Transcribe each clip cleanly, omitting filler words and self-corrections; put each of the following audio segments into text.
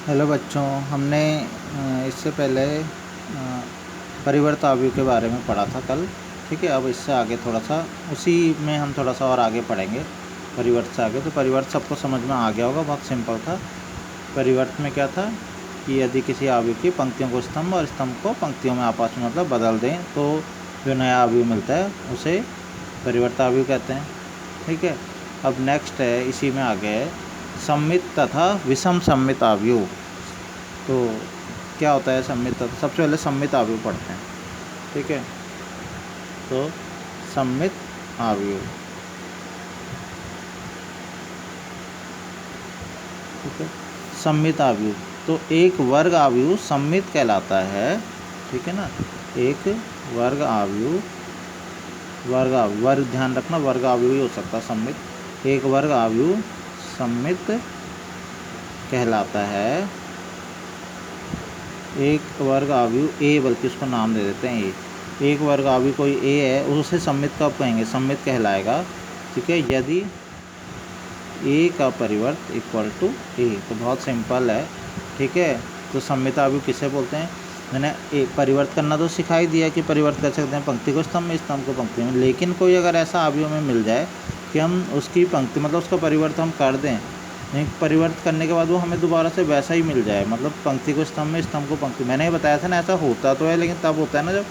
Hello बच्चों, हमने इससे पहले परिवर्त अवयव के बारे में पढ़ा था कल। ठीक है, अब इससे आगे थोड़ा सा उसी में हम थोड़ा सा और आगे पढ़ेंगे परिवर्त से आगे। तो परिवर्त सबको समझ में आ गया होगा, बहुत सिंपल था। परिवर्त में क्या था कि यदि किसी अवयव की पंक्तियों को स्तंभ और स्तंभ को पंक्तियों में आपस में मतलब बदल दें तो जो नया अवयव मिलता है उसे परिवर्त अवयव कहते हैं। ठीक है, अब नेक्स्ट है, इसी में आगे है सम्मित तथा विषम सम्मित अवयव। तो क्या होता है सम्मित तथा? सबसे पहले सम्मित अवयव पढ़ते हैं। ठीक है, तो सम्मित अवयव, ठीक है, सम्मित अवयव तो एक वर्ग अवयव सम्मित कहलाता है। ठीक है ना, एक वर्ग अवयव, वर्ग ध्यान रखना, वर्ग अवयव ही हो सकता है सम्मित। एक वर्ग अवयव सम्मित कहलाता है। एक वर्ग अवयव ए, बल्कि उसको नाम दे देते हैं ए। एक वर्ग अवयव कोई ए है, उसे सम्मित कब कहेंगे? सम्मित कहलाएगा। ठीक है, यदि ए का परिवर्त इक्वल टू ए, तो बहुत सिंपल है। ठीक है, तो सम्मित अवयव किसे बोलते हैं? मैंने एक परिवर्त करना तो सिखा ही दिया कि परिवर्त कर सकते हैं पंक्ति को स्तंभ में, स्तंभ को पंक्ति में। लेकिन कोई अगर ऐसा अवयव में मिल जाए कि हम उसकी पंक्ति मतलब उसका परिवर्त हम कर दें, परिवर्त करने के बाद वो हमें दोबारा से वैसा ही मिल जाए, मतलब पंक्ति को स्तंभ में, स्तंभ को पंक्ति। मैंने ही बताया था ना, ऐसा होता तो है, लेकिन तब होता है ना जब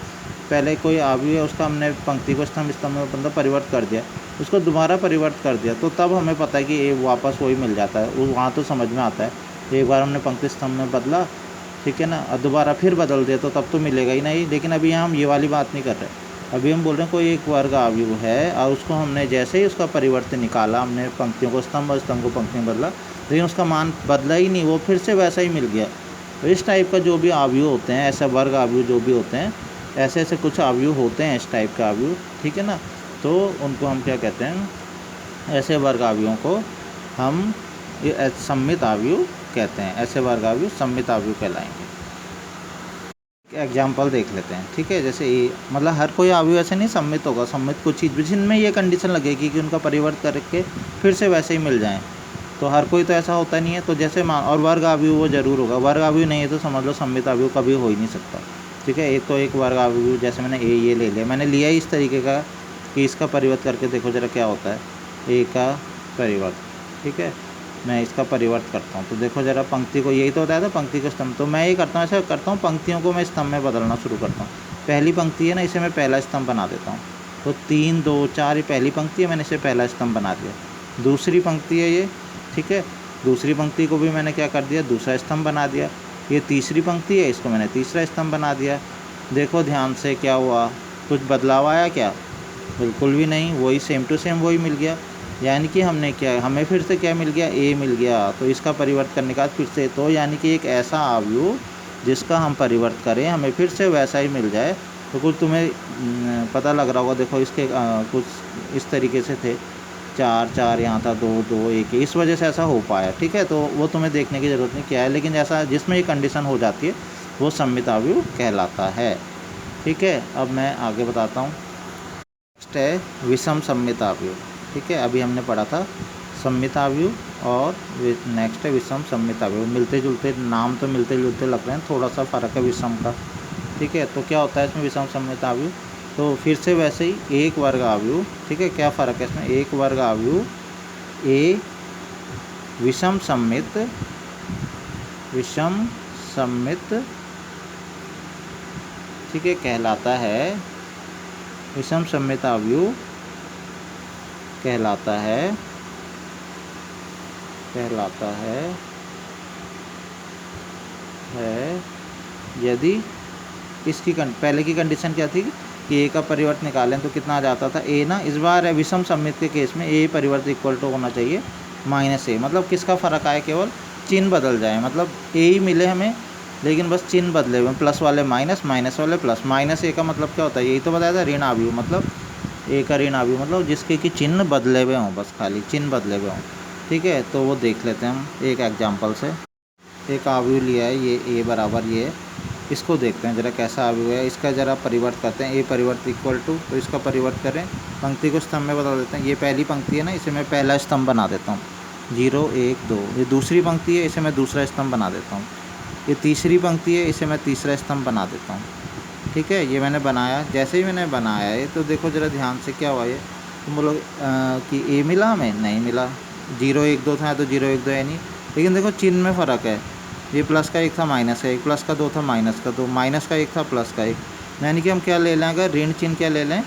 पहले कोई अवयव है उसका हमने पंक्ति को स्तंभ, स्तंभ में मतलब परिवर्त कर दिया, उसको दोबारा परिवर्त कर दिया, तो तब हमें पता है कि ये वापस वही मिल जाता है। वो वहाँ तो समझ में आता है, एक बार हमने पंक्ति स्तंभ में बदला, ठीक है ना, और दोबारा फिर बदल दिया तो तब तो मिलेगा ही नहीं। लेकिन अभी यहाँ हम ये वाली बात नहीं कर रहे, अभी हम बोल रहे हैं कोई एक वर्ग अवयव है और उसको हमने जैसे ही उसका परिवर्तन निकाला, हमने पंक्तियों को स्तंभ और स्तंभ को पंक्ति में बदला, लेकिन उसका मान बदला ही नहीं, वो फिर से वैसा ही मिल गया। तो इस टाइप का जो भी अवयव होते हैं, ऐसे वर्ग अवयव जो भी होते हैं, ऐसे ऐसे कुछ अवयव होते हैं इस टाइप का अवयव। ठीक है ना, तो उनको हम क्या कहते हैं? ऐसे वर्ग अवयवों को हम सम्मित अवयव कहते हैं। ऐसे वर्ग अवयव सम्मित अवयव कहलाएंगे। एग्जाम्पल देख लेते हैं। ठीक है, जैसे ये मतलब हर कोई अवयव ऐसे नहीं सम्मित होगा, सम्मित कुछ चीज़ जिनमें ये कंडीशन लगेगी कि उनका परिवर्त करके फिर से वैसे ही मिल जाएं, तो हर कोई तो ऐसा होता नहीं है। तो जैसे और वर्ग अवयव वो जरूर होगा, वर्ग अवयव नहीं है तो समझ लो सम्मित अवयव कभी हो ही नहीं सकता। ठीक है, एक तो एक वर्ग अवयव, जैसे मैंने ये ले लिया, मैंने लिया इस तरीके का कि इसका परिवर्त करके देखो जरा क्या होता है, ए का परिवर्त। ठीक है, मैं इसका परिवर्त करता हूँ तो देखो जरा, पंक्ति को, यही तो होता है था पंक्ति को स्तंभ, तो मैं ये करता हूँ, ऐसा करता हूँ पंक्तियों को मैं स्तंभ में बदलना शुरू करता हूँ। पहली पंक्ति है ना, इसे मैं पहला स्तंभ बना देता हूँ, तो 3 2 4 ये पहली पंक्ति है, मैंने इसे पहला स्तंभ बना दिया। दूसरी पंक्ति है ये, ठीक है, दूसरी पंक्ति को भी मैंने क्या कर दिया, दूसरा स्तंभ बना दिया। ये तीसरी पंक्ति है, इसको मैंने तीसरा स्तंभ बना दिया। देखो ध्यान से क्या हुआ, कुछ बदलाव आया क्या? बिल्कुल भी नहीं, वही सेम टू सेम वही मिल गया। यानी कि हमने क्या, हमें फिर से क्या मिल गया? ए मिल गया। तो इसका परिवर्त करने के बाद फिर से, तो यानी कि एक ऐसा अवयव जिसका हम परिवर्त करें हमें फिर से वैसा ही मिल जाए। तो कुछ तुम्हें पता लग रहा होगा, देखो इसके कुछ इस तरीके से थे, 4 4 यहाँ था, 2 2 1, इस वजह से ऐसा हो पाया। ठीक है, तो वो तुम्हें देखने की ज़रूरत नहीं क्या है, लेकिन जैसा जिसमें ये कंडीशन हो जाती है वो सम्मित अवयव कहलाता है। ठीक है, अब मैं आगे बताता हूँ। नेक्स्ट है विषम सम्मित अवयव। ठीक है, अभी हमने पढ़ा था सम्मित अवयव और नेक्स्ट है विषम सम्मित अवयव। मिलते जुलते नाम तो मिलते जुलते लग रहे हैं, थोड़ा सा फ़र्क है विषम का। ठीक है, तो क्या होता है इसमें विषम सम्मित अवयव? तो फिर से वैसे ही एक वर्ग अवयव। ठीक है, क्या फ़र्क है इसमें? एक वर्ग अवयव ए विषम सम्मित, विषम सम्मित, ठीक है, कहलाता है। विषम सम्मित अवयव कहलाता है यदि इसकी पहले की कंडीशन क्या थी कि ए का परिवर्त निकालें तो कितना आ जाता था? ए ना। इस बार है विषम सम्मित के केस में ए परिवर्त इक्वल टू होना चाहिए -a। मतलब किसका फ़र्क आए? केवल चिन्ह बदल जाए, मतलब ए ही मिले हमें, लेकिन बस चिन्ह बदले हुए, प्लस वाले माइनस, माइनस वाले प्लस। -a का मतलब क्या होता है? यही तो बताया था, ऋण अवयव, मतलब ए का ऋण अवयव मतलब जिसके कि चिन्ह बदले हुए हों, बस खाली चिन्ह बदले हुए हों। ठीक है, तो वो देख लेते हैं हम एक एग्जांपल से। एक अवयव लिया है ये ए बराबर ये, इसको देखते हैं जरा कैसा अवयव है। इसका जरा परिवर्त करते हैं, ए परिवर्त इक्वल टू, तो इसका परिवर्त करें, पंक्ति को स्तंभ में बदल देते हैं। ये पहली पंक्ति है ना, इसे मैं पहला स्तंभ बना देता हूँ। 0 1 2, ये दूसरी पंक्ति है, इसे मैं दूसरा स्तंभ बना देता हूँ। ये तीसरी पंक्ति है, इसे मैं तीसरा स्तंभ बना देता हूँ। ठीक है, ये मैंने बनाया। जैसे ही मैंने बनाया है तो देखो ज़रा ध्यान से क्या हुआ ये, तुम बोलो कि ए मिला हमें, नहीं मिला। 0 1 2 था तो 0 1 2 है नहीं। लेकिन देखो चिन्ह में फ़र्क है, ये प्लस का 1 था माइनस का 1, प्लस का 2 था माइनस का 2, माइनस का 1 था प्लस का 1। यानी कि हम क्या ले लें, अगर ऋण चिन्ह क्या ले लें,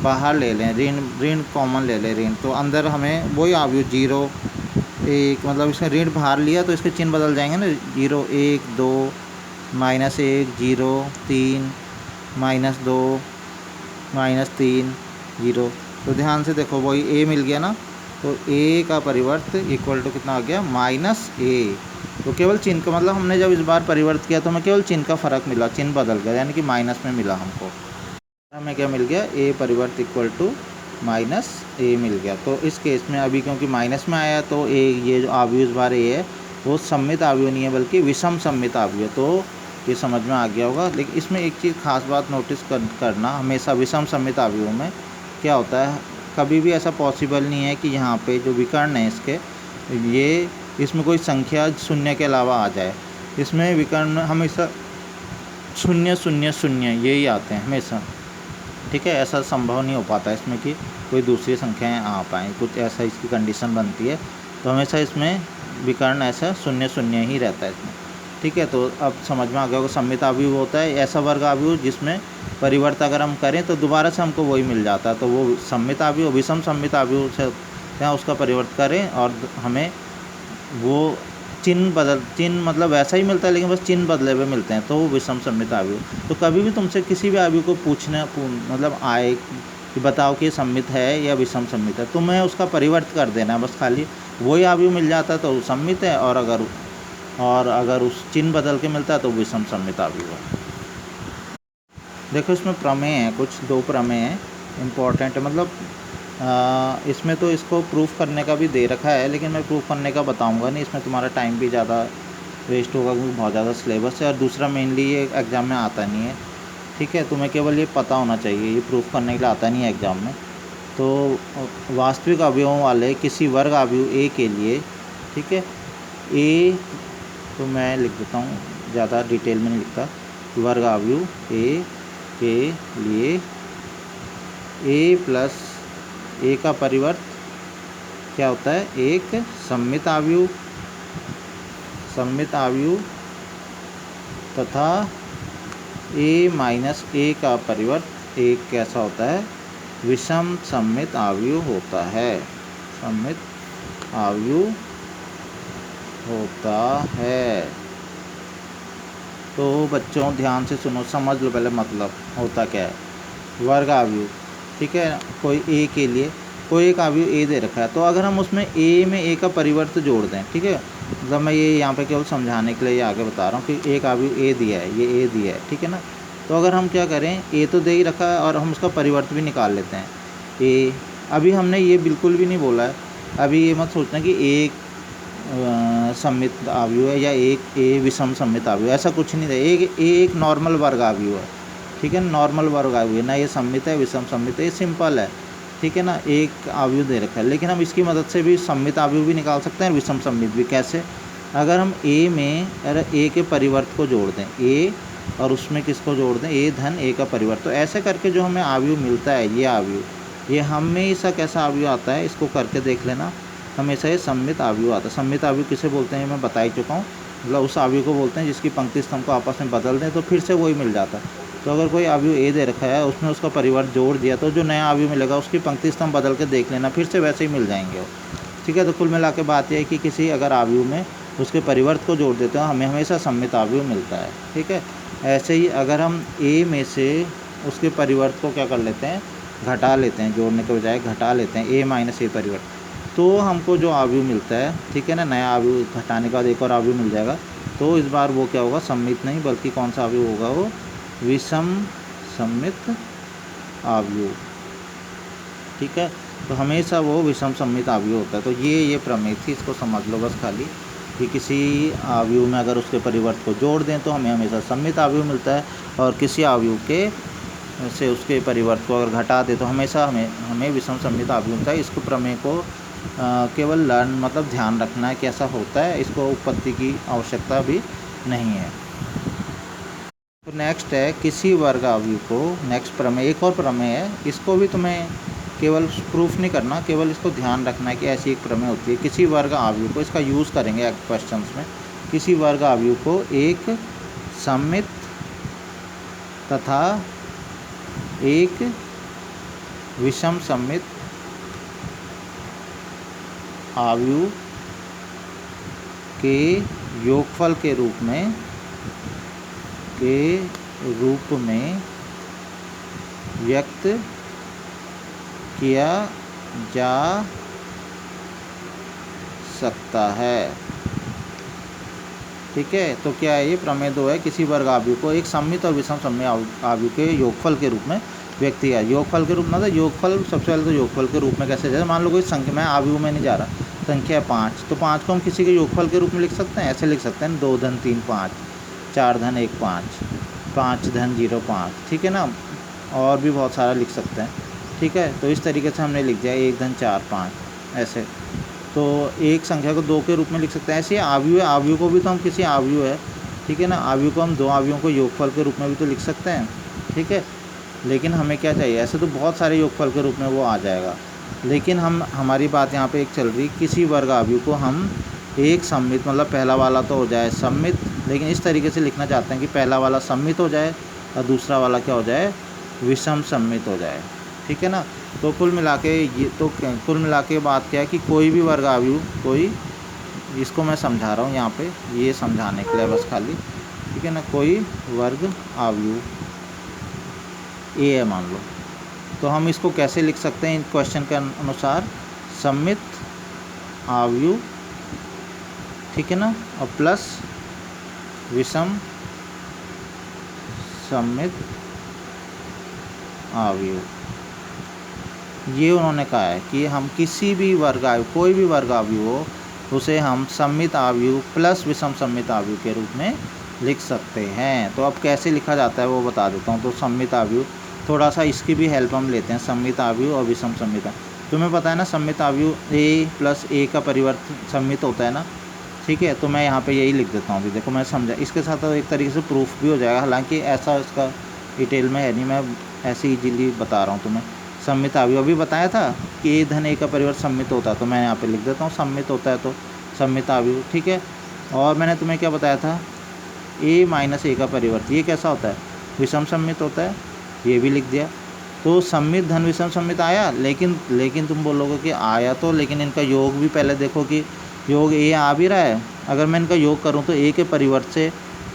बाहर ले लें, ऋण कॉमन ले लें ऋण, तो अंदर हमें वही आव्यूह 0 1, मतलब इसका ऋण बाहर लिया तो इसके चिन्ह बदल जाएंगे ना, 0 1 2 -1 0 3 -2 -3 0। तो ध्यान से देखो वही ए मिल गया ना, तो ए का परिवर्त इक्वल टू कितना आ गया, -a। तो केवल चिन्ह का मतलब हमने जब इस बार परिवर्त किया तो हमें केवल चिन्ह का फ़र्क मिला, चिन्ह बदल गया, यानी कि माइनस में मिला हमको। हमें क्या मिल गया, ए परिवर्त इक्वल टू -a मिल गया। तो इस केस में अभी क्योंकि माइनस में आया तो ए, ये जो आव्यूह इस बार ए है वो सममित आव्यूह नहीं है बल्कि विषम सममित आव्यूह है। तो ये समझ में आ गया होगा। लेकिन इसमें एक चीज़ खास बात नोटिस करना, हमेशा विषम सममित आव्यूह में क्या होता है, कभी भी ऐसा पॉसिबल नहीं है कि यहाँ पे जो विकर्ण है इसके, ये इसमें कोई संख्या शून्य के अलावा आ जाए। इसमें विकर्ण हमेशा 0 0 0 यही आते हैं हमेशा। ठीक है, ऐसा संभव नहीं हो पाता इसमें कि कोई दूसरी संख्याएं आ पाएँ, कुछ ऐसा इसकी कंडीशन बनती है। तो हमेशा इसमें विकर्ण ऐसा 0 0 ही रहता है इसमें। ठीक है, तो अब समझ में आ गया होगा। सममित आव्यूह होता है ऐसा वर्ग आव्यूह जिसमें परिवर्त अगर हम करें तो दोबारा से हमको वही मिल जाता है, तो वो सममित आव्यूह। विषम सममित आव्यूह से यहाँ उसका परिवर्त करें और हमें वो चिन्ह मतलब वैसा ही मिलता है लेकिन बस चिन्ह बदले हुए मिलते हैं, तो वो विषम सममित आव्यूह। तो कभी भी तुमसे किसी भी आव्यूह को मतलब आए कि बताओ कि ये सममित है या विषम सममित है, तो मैं उसका परिवर्त कर देना है, बस खाली वही आव्यूह मिल जाता है तो वो सममित है, और अगर उस चिन्ह बदल के मिलता है तो विषम सममित आव्यूह है। देखो इसमें प्रमेय है, कुछ 2 प्रमेय हैं इम्पॉर्टेंट, मतलब इसमें तो इसको प्रूफ करने का भी दे रखा है, लेकिन मैं प्रूफ करने का बताऊंगा नहीं, इसमें तुम्हारा टाइम भी ज़्यादा वेस्ट होगा क्योंकि बहुत ज़्यादा सिलेबस है, और दूसरा मेनली ये एग्ज़ाम में आता नहीं है। ठीक है, तुम्हें केवल ये पता होना चाहिए, ये प्रूफ करने के लिए आता नहीं है एग्ज़ाम में। तो वास्तविक अवयवों वाले किसी वर्ग आव्यूह ए के लिए, ठीक है, ए, तो मैं लिख देता हूँ, ज़्यादा डिटेल में नहीं लिखता, वर्ग आव्यूह ए के लिए ए प्लस ए का परिवर्त क्या होता है, एक सममित आव्यूह तथा ए माइनस ए का परिवर्त एक कैसा होता है, विषम सममित आव्यूह होता है, सममित आव्यूह होता है। तो बच्चों ध्यान से सुनो, समझ लो पहले मतलब होता क्या है। वर्ग आव्यूह, ठीक है, कोई ए के लिए कोई एक आव्यूह ए दे रखा है, तो अगर हम उसमें ए में ए का परिवर्त जोड़ दें, ठीक है, मतलब मैं ये यहाँ पे केवल समझाने के लिए आगे बता रहा हूँ कि एक आव्यूह ए दिया है, ये ए दिया है, ठीक है ना। तो अगर हम क्या करें, ए तो दे ही रखा है और हम उसका परिवर्त भी निकाल लेते हैं ए। अभी हमने ये बिल्कुल भी नहीं बोला है, अभी ये मत सोचना कि एक सममित आव्यूह है या एक ए विषम सममित आव्यूह, ऐसा कुछ नहीं है। एक नॉर्मल वर्ग आव्यूह है, ठीक है, नॉर्मल वर्ग आव्यूह है ना, ये सममित है विषम सममित है, ये सिंपल है, ठीक है ना। एक आव्यूह दे रखा है, लेकिन हम इसकी मदद से भी सममित आव्यूह भी निकाल सकते हैं, विषम सममित भी। कैसे, अगर हम ए में ए के परिवर्त को जोड़ दें, ए और उसमें किसको जोड़ दें, ए धन ए का परिवर्त, तो ऐसे करके जो हमें आव्यूह मिलता है, ये आव्यूह, ये हमेशा कैसा आव्यूह आता है, इसको करके देख लेना, हमेशा ये सममित आव्यूह आता है। सममित आव्यूह किसे बोलते हैं मैं बता ही चुका हूँ, मतलब उस आव्यूह को बोलते हैं जिसकी पंक्ति स्तंभ को आपस में बदल दें तो फिर से वही मिल जाता है। तो अगर कोई आव्यूह ए दे रखा है, उसमें उसका परिवर्त जोड़ दिया, तो जो नया आव्यूह मिलेगा उसकी पंक्ति स्तंभ बदल के देख लेना, फिर से वैसे ही मिल जाएंगे वो। ठीक है, तो कुल मिला के बात यह है कि किसी अगर आव्यूह में उसके परिवर्त को जोड़ देते हैं, हमें हमेशा सममित आव्यूह मिलता है। ठीक है, ऐसे ही अगर हम ए में से उसके परिवर्त को क्या कर लेते हैं, घटा लेते हैं, जोड़ने के बजाय घटा लेते हैं, ए माइनस ए परिवर्त, तो हमको जो आव्यूह मिलता है, ठीक है ना, नया आव्यूह घटाने के बाद एक और आव्यूह मिल जाएगा, तो इस बार वो क्या होगा, सममित नहीं बल्कि कौन सा आव्यूह होगा, वो विषम सममित आव्यूह। ठीक है, तो हमेशा वो विषम सममित आव्यूह होता है। तो ये प्रमेय थी, इसको समझ लो बस खाली, कि किसी आव्यूह में अगर उसके परिवर्त को जोड़ दें तो हमें हमेशा सममित आव्यूह मिलता है, और किसी आव्यूह के से उसके परिवर्त को अगर घटा दें तो हमेशा हमें विषम सममित आव्यूह मिलता है। इसको प्रमेय को केवल लर्न मतलब ध्यान रखना है कैसा होता है, इसको उत्पत्ति की आवश्यकता भी नहीं है। तो नेक्स्ट है किसी वर्ग अवयव को, नेक्स्ट प्रमेय, एक और प्रमेय है, इसको भी तुम्हें केवल प्रूफ नहीं करना, केवल इसको ध्यान रखना है कि ऐसी एक प्रमेय होती है। किसी वर्ग अवयव को, इसका यूज़ करेंगे क्वेश्चंस में, किसी वर्ग अवयव को एक सममित तथा एक विषम सममित अवयव के योगफल के रूप में व्यक्त किया जा सकता है। ठीक है, तो क्या है ये प्रमेय 2 है, किसी वर्ग अवयव को एक सममित और विषम सममित अवयव के योगफल के रूप में व्यक्त किया। योगफल के रूप में, मतलब योगफल सबसे पहले तो योगफल के रूप में कैसे, जैसे मान लो कोई संख्या, मैं अवयव में नहीं जा रहा, संख्या 5, तो 5 को हम किसी के योगफल के रूप में लिख सकते हैं, ऐसे लिख सकते हैं 2 धन 3 5, 4 धन 1 5, 5 धन 0 5, ठीक है ना, और भी बहुत सारा लिख सकते हैं। ठीक है, तो इस तरीके से हमने लिख दिया 1 धन 4 5 ऐसे, तो एक संख्या को 2 के रूप में लिख सकते हैं। ऐसे अवयव है, अवयव को भी तो हम किसी अवयव है, ठीक है ना, अवयव को हम 2 अवयवों को योगफल के रूप में भी तो लिख सकते हैं। ठीक है, लेकिन हमें क्या चाहिए, ऐसे तो बहुत सारे योगफल के रूप में वो आ जाएगा, लेकिन हमारी बात यहाँ पे एक चल रही, किसी वर्ग अवयव को हम एक सममित, मतलब पहला वाला तो हो जाए सममित, लेकिन इस तरीके से लिखना चाहते हैं कि पहला वाला सममित हो जाए और दूसरा वाला क्या हो जाए, विषम सममित हो जाए। ठीक है ना, तो कुल मिला के बात क्या है कि कोई भी वर्ग अवयव, कोई, इसको मैं समझा रहा हूँ यहाँ पे, ये समझाने के लिए बस खाली, ठीक है ना, कोई वर्ग अवयव ए है मान लो, तो हम इसको कैसे लिख सकते हैं इन क्वेश्चन के अनुसार, सममित अवयव, ठीक है ना, और प्लस विषम सममित अवयव। ये उन्होंने कहा है कि हम किसी भी वर्ग अवयव, कोई भी वर्ग अवयव हो, उसे हम सममित अवयव प्लस विषम सममित अवयव के रूप में लिख सकते हैं। तो अब कैसे लिखा जाता है वो बता देता हूँ। तो सममित अवयव, थोड़ा सा इसकी भी हेल्प हम लेते हैं, सममित अवयव और विषम सममित। तुम्हें पता है ना, सममित अवयव ए प्लस ए का परिवर्त सममित होता है ना, ठीक है, तो मैं यहाँ पे यही लिख देता हूँ। देखो मैं समझा, इसके साथ तो एक तरीके से प्रूफ भी हो जाएगा, हालांकि ऐसा इसका डिटेल में है नहीं, मैं ऐसे इजीली बता रहा हूँ तुम्हें। सममित अवयव अभी बताया था कि ए धन ए का परिवर्त सममित होता है, तो मैं यहाँ पे लिख देता हूँ सममित होता है, तो सममित अवयव। ठीक है, और मैंने तुम्हें क्या बताया था, ए माइनस ए का परिवर्त, ये कैसा होता है, विषम सममित होता है, ये भी लिख दिया। तो सममित धन विषम सममित आया, लेकिन तुम बोलोगे कि आया तो, लेकिन इनका योग भी पहले देखो कि योग ए आ भी रहा है। अगर मैं इनका योग करूँ तो ए के परिवर्त से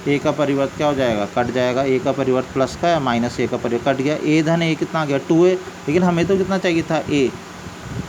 ए का परिवर्त क्या हो जाएगा, कट जाएगा, ए का परिवर्त प्लस का है, माइनस ए का परिवर्त कट गया, ए धन ए कितना आ गया 2a, लेकिन हमें तो कितना चाहिए था ए,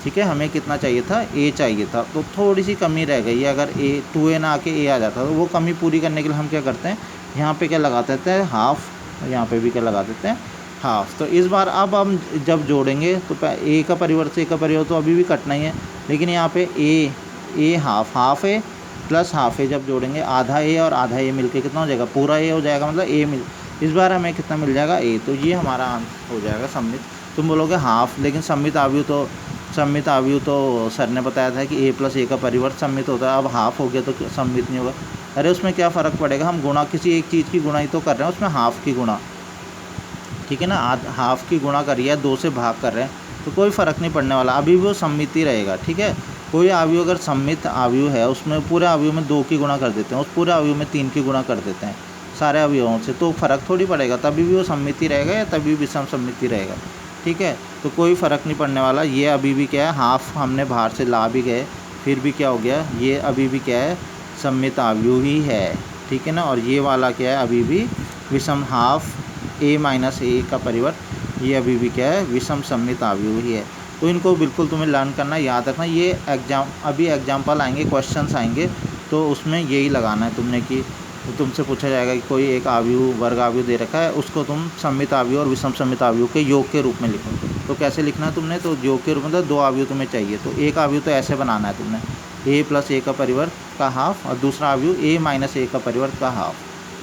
ठीक है, हमें कितना चाहिए था, ए चाहिए था, तो थोड़ी सी कमी रह गई है। अगर ए 2a ना आके ए आ जाता तो वो कमी पूरी करने के लिए हम क्या करते हैं, यहाँ पे क्या लगा देते हैं, हाफ, यहाँ पे भी क्या लगा देते हैं, हाफ। तो इस बार अब हम जब जोड़ेंगे तो ए का परिवर्त से ए का परिवर्त तो अभी भी कटना ही है, लेकिन यहाँ पे ए हाफ ए प्लस हाफ ए जब जोड़ेंगे, आधा ए और आधा ए मिलके कितना हो जाएगा, पूरा ए हो जाएगा, मतलब ए मिल, इस बार हमें कितना मिल जाएगा, ए। तो ये हमारा आंसर हो जाएगा सममित। तुम बोलोगे हाफ, लेकिन सममित अवयव तो सर ने बताया था कि ए प्लस ए का परिवर्त सममित होता है, अब हाफ हो गया तो सममित नहीं होगा। अरे उसमें क्या फ़र्क पड़ेगा, हम गुणा किसी एक चीज़ की गुणा ही तो कर रहे हैं, उसमें हाफ की गुणा, ठीक है ना, हाफ की गुणा करिए, 2 से भाग कर रहे हैं, तो कोई फ़र्क नहीं पड़ने वाला, अभी भी वो सममित ही रहेगा। ठीक है, कोई अवयव अगर सममित अवयव है, उसमें पूरे अवयव में 2 की गुणा कर देते हैं, उस पूरे अवयव में 3 की गुणा कर देते हैं सारे अवयवों से, तो फ़र्क थोड़ी पड़ेगा, तभी भी वो सममित ही रहेगा या तभी विषम सममित ही रहेगा। ठीक है, तो कोई फ़र्क नहीं पड़ने वाला। ये अभी भी क्या है, हाफ हमने बाहर से ला भी गए, फिर भी क्या हो गया, ये अभी भी क्या है, सममित अवयव ही है। ठीक है ना, और ये वाला क्या है, अभी भी विषम, हाफ ए माइनस ए का परिवर्त, ये अभी भी क्या है, विषम सममित अवयव ही है। तो इनको बिल्कुल तुम्हें लर्न करना, याद रखना। ये अभी एग्जाम्पल आएंगे, क्वेश्चंस आएंगे, तो उसमें यही लगाना है तुमने कि तुमसे पूछा जाएगा कि कोई एक अवयव, वर्ग अवयव दे रखा है, उसको तुम सममित अवयव और विषम सममित अवयव के योग के रूप में लिखो। तो कैसे लिखना है तुमने, तो योग के रूप में, मतलब 2 अवयव तुम्हें चाहिए, तो एक अवयव तो ऐसे बनाना है तुमने, ए प्लस ए का परिवर्त का हाफ, और दूसरा अवयव ए माइनस ए का परिवर्त का हाफ।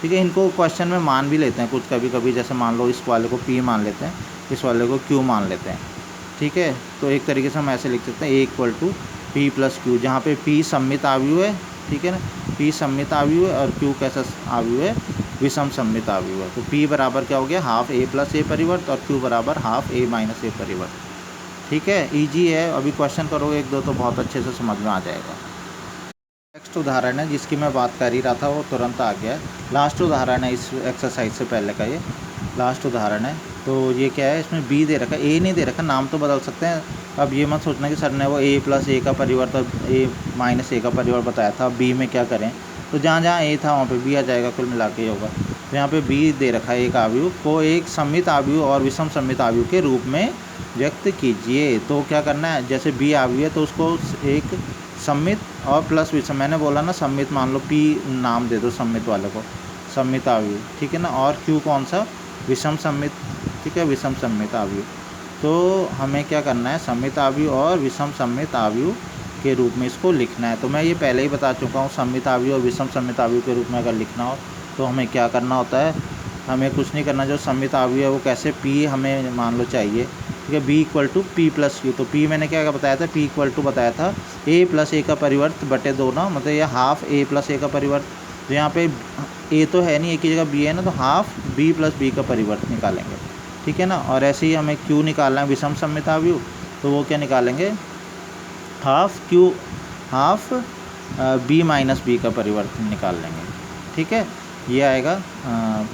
ठीक है, इनको क्वेश्चन में मान भी लेते हैं कुछ कभी कभी, जैसे मान लो इस वाले को P मान लेते हैं, इस वाले को Q मान लेते हैं। ठीक है, तो एक तरीके से हम ऐसे लिख सकते हैं, A equal to P plus Q, जहाँ पे P सममित आव्यूह है, ठीक है ना, P सममित आव्यूह है और Q कैसा आव्यूह है, विषम सममित आव्यूह है। तो P बराबर क्या हो गया, हाफ A प्लस A परिवर्त और Q बराबर हाफ A माइनस A परिवर्त। ठीक है, ईजी है, अभी क्वेश्चन करोगे एक दो तो बहुत अच्छे से समझ में आ जाएगा। नेक्स्ट उदाहरण है जिसकी मैं बात कर ही रहा था वो तुरंत आ गया है। लास्ट उदाहरण है इस एक्सरसाइज से पहले का, ये लास्ट उदाहरण है। तो ये क्या है, इसमें बी दे रखा है, ए नहीं दे रखा, नाम तो बदल सकते हैं। अब ये मत सोचना कि सर ने वो ए प्लस ए का परिवर्त और ए माइनस ए का परिवर्त बताया था, बी में क्या करें। तो जहाँ जहाँ ए था वहाँ पे बी आ जाएगा, कुल मिला के होगा। तो यहाँ पे बी दे रखा है, एक आव्यूह को एक सममित आव्यूह और विषम सममित आव्यूह के रूप में व्यक्त कीजिए। तो क्या करना है, जैसे बी आव्यूह है तो उसको एक सममित और प्लस विषम, मैंने बोला ना सममित, मान लो पी नाम दे दो सममित वाले को, सममित आव्यूह, ठीक है ना। और क्यू कौन सा, विषम सममित, ठीक है, विषम सममित आव्यूह। तो हमें क्या करना है, सममित आव्यूह और विषम सममित आव्यूह के रूप में इसको लिखना है। तो मैं ये पहले ही बता चुका हूँ, सममित आव्यूह और विषम सममित आव्यूह के रूप में अगर लिखना हो तो हमें क्या करना होता है, हमें कुछ नहीं करना। जो सममित आव्यूह है वो कैसे, पी हमें मान लो चाहिए, ठीक है, B equal to P plus Q. तो पी मैंने क्या बताया था, पी इक्वल टू बताया था ए प्लस ए का परिवर्त बटे 2 ना, मतलब ये हाफ ए प्लस ए का परिवर्त। तो यहाँ पे ए तो है नहीं, एक की जगह बी है ना, तो हाफ बी प्लस बी का परिवर्त निकालेंगे, ठीक है ना। और ऐसे ही हमें क्यू निकालना है, विषम सममित आव्यूह, तो वो क्या निकालेंगे, half Q, half B minus B का परिवर्तन निकाल लेंगे, ठीक है। ये आएगा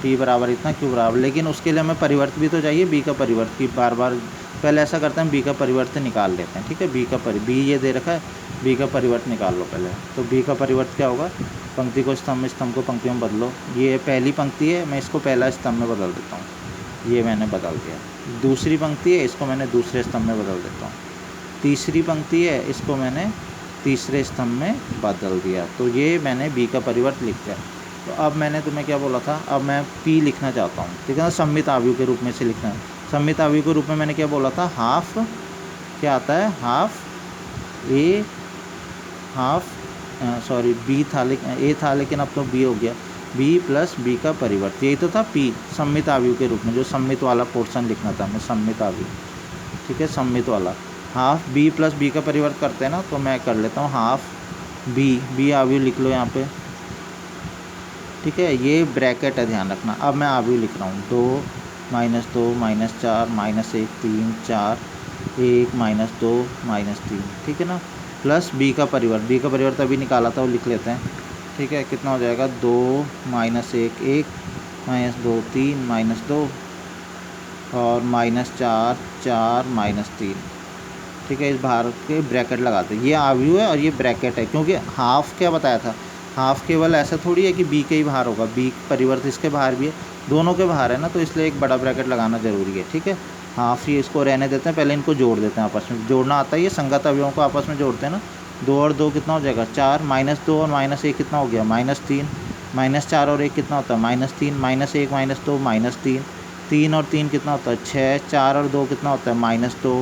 पी बराबर इतना, क्यू बराबर, लेकिन उसके लिए हमें परिवर्त भी तो चाहिए, बी का परिवर्त की बार बार। पहले ऐसा करते हैं, बी का परिवर्त निकाल लेते हैं, ठीक है। बी ये दे रखा है, बी का परिवर्त निकाल लो पहले। तो बी का परिवर्त क्या होगा, पंक्ति को स्तंभ में, स्तंभ को पंक्ति में बदलो। ये पहली पंक्ति है, मैं इसको पहला स्तंभ में बदल देता हूँ, ये मैंने बदल दिया। दूसरी पंक्ति है, इसको मैंने दूसरे स्तंभ में बदल देता हूँ। तीसरी पंक्ति है, इसको मैंने तीसरे स्तंभ में बदल दिया। तो ये मैंने बी का परिवर्त लिख दिया। तो अब मैंने तुम्हें क्या बोला था, अब मैं पी लिखना चाहता हूँ, ठीक है ना, सममित आव्यूह के रूप में से लिखना है। सममित आव्यूह के रूप में मैंने क्या बोला था, हाफ क्या आता है, हाफ ए, हाफ सॉरी बी था, लेकिन ए था, लेकिन अब तो बी हो गया, बी प्लस बी का परिवर्त। यही तो था पी, सममित आव्यूह के रूप में, जो सममित वाला पोर्शन लिखना था हमें, सममित आव्यूह, ठीक है, सममित वाला। हाफ बी प्लस बी का परिवर्त करते हैं ना, तो मैं कर लेता हूँ हाफ बी आव्यूह लिख लो यहाँ पे, ठीक है। ये ब्रैकेट है, ध्यान रखना। अब मैं आव्यूह लिख रहा हूँ, 2 minus 2 minus 4 minus 1 3 4 1 minus 2 minus 3, ठीक है ना, प्लस बी का परिवर्त। बी का परिवर्त अभी निकाला था, वो लिख लेते हैं, ठीक है। कितना हो जाएगा, 2 माइनस 1 1 माइनस 2 3 माइनस 2 और माइनस 4 4 माइनस 3, ठीक है। इस बाहर के ब्रैकेट लगाते हैं, ये आव्यूह है और ये ब्रैकेट है, क्योंकि हाफ क्या बताया था, हाफ केवल ऐसा थोड़ी है कि बी के ही बाहर होगा, बी परिवर्त इसके बाहर भी है, दोनों के बाहर है ना, तो इसलिए एक बड़ा ब्रैकेट लगाना ज़रूरी है, ठीक है। हाफ ये इसको रहने देते हैं, पहले इनको जोड़ देते हैं आपस में, जोड़ना आता है, ये संगत अवयवों को आपस में जोड़ते हैं ना। 2 और 2 कितना हो जाएगा, 4, माइनस 2 और माइनस 1 कितना हो गया, माइनस 3, माइनस 4 और 1 कितना होता है, माइनस 3, माइनस 1 माइनस 2 माइनस 3, 3 और 3 कितना होता है, 6, 4 और 2 कितना होता है, माइनस 2,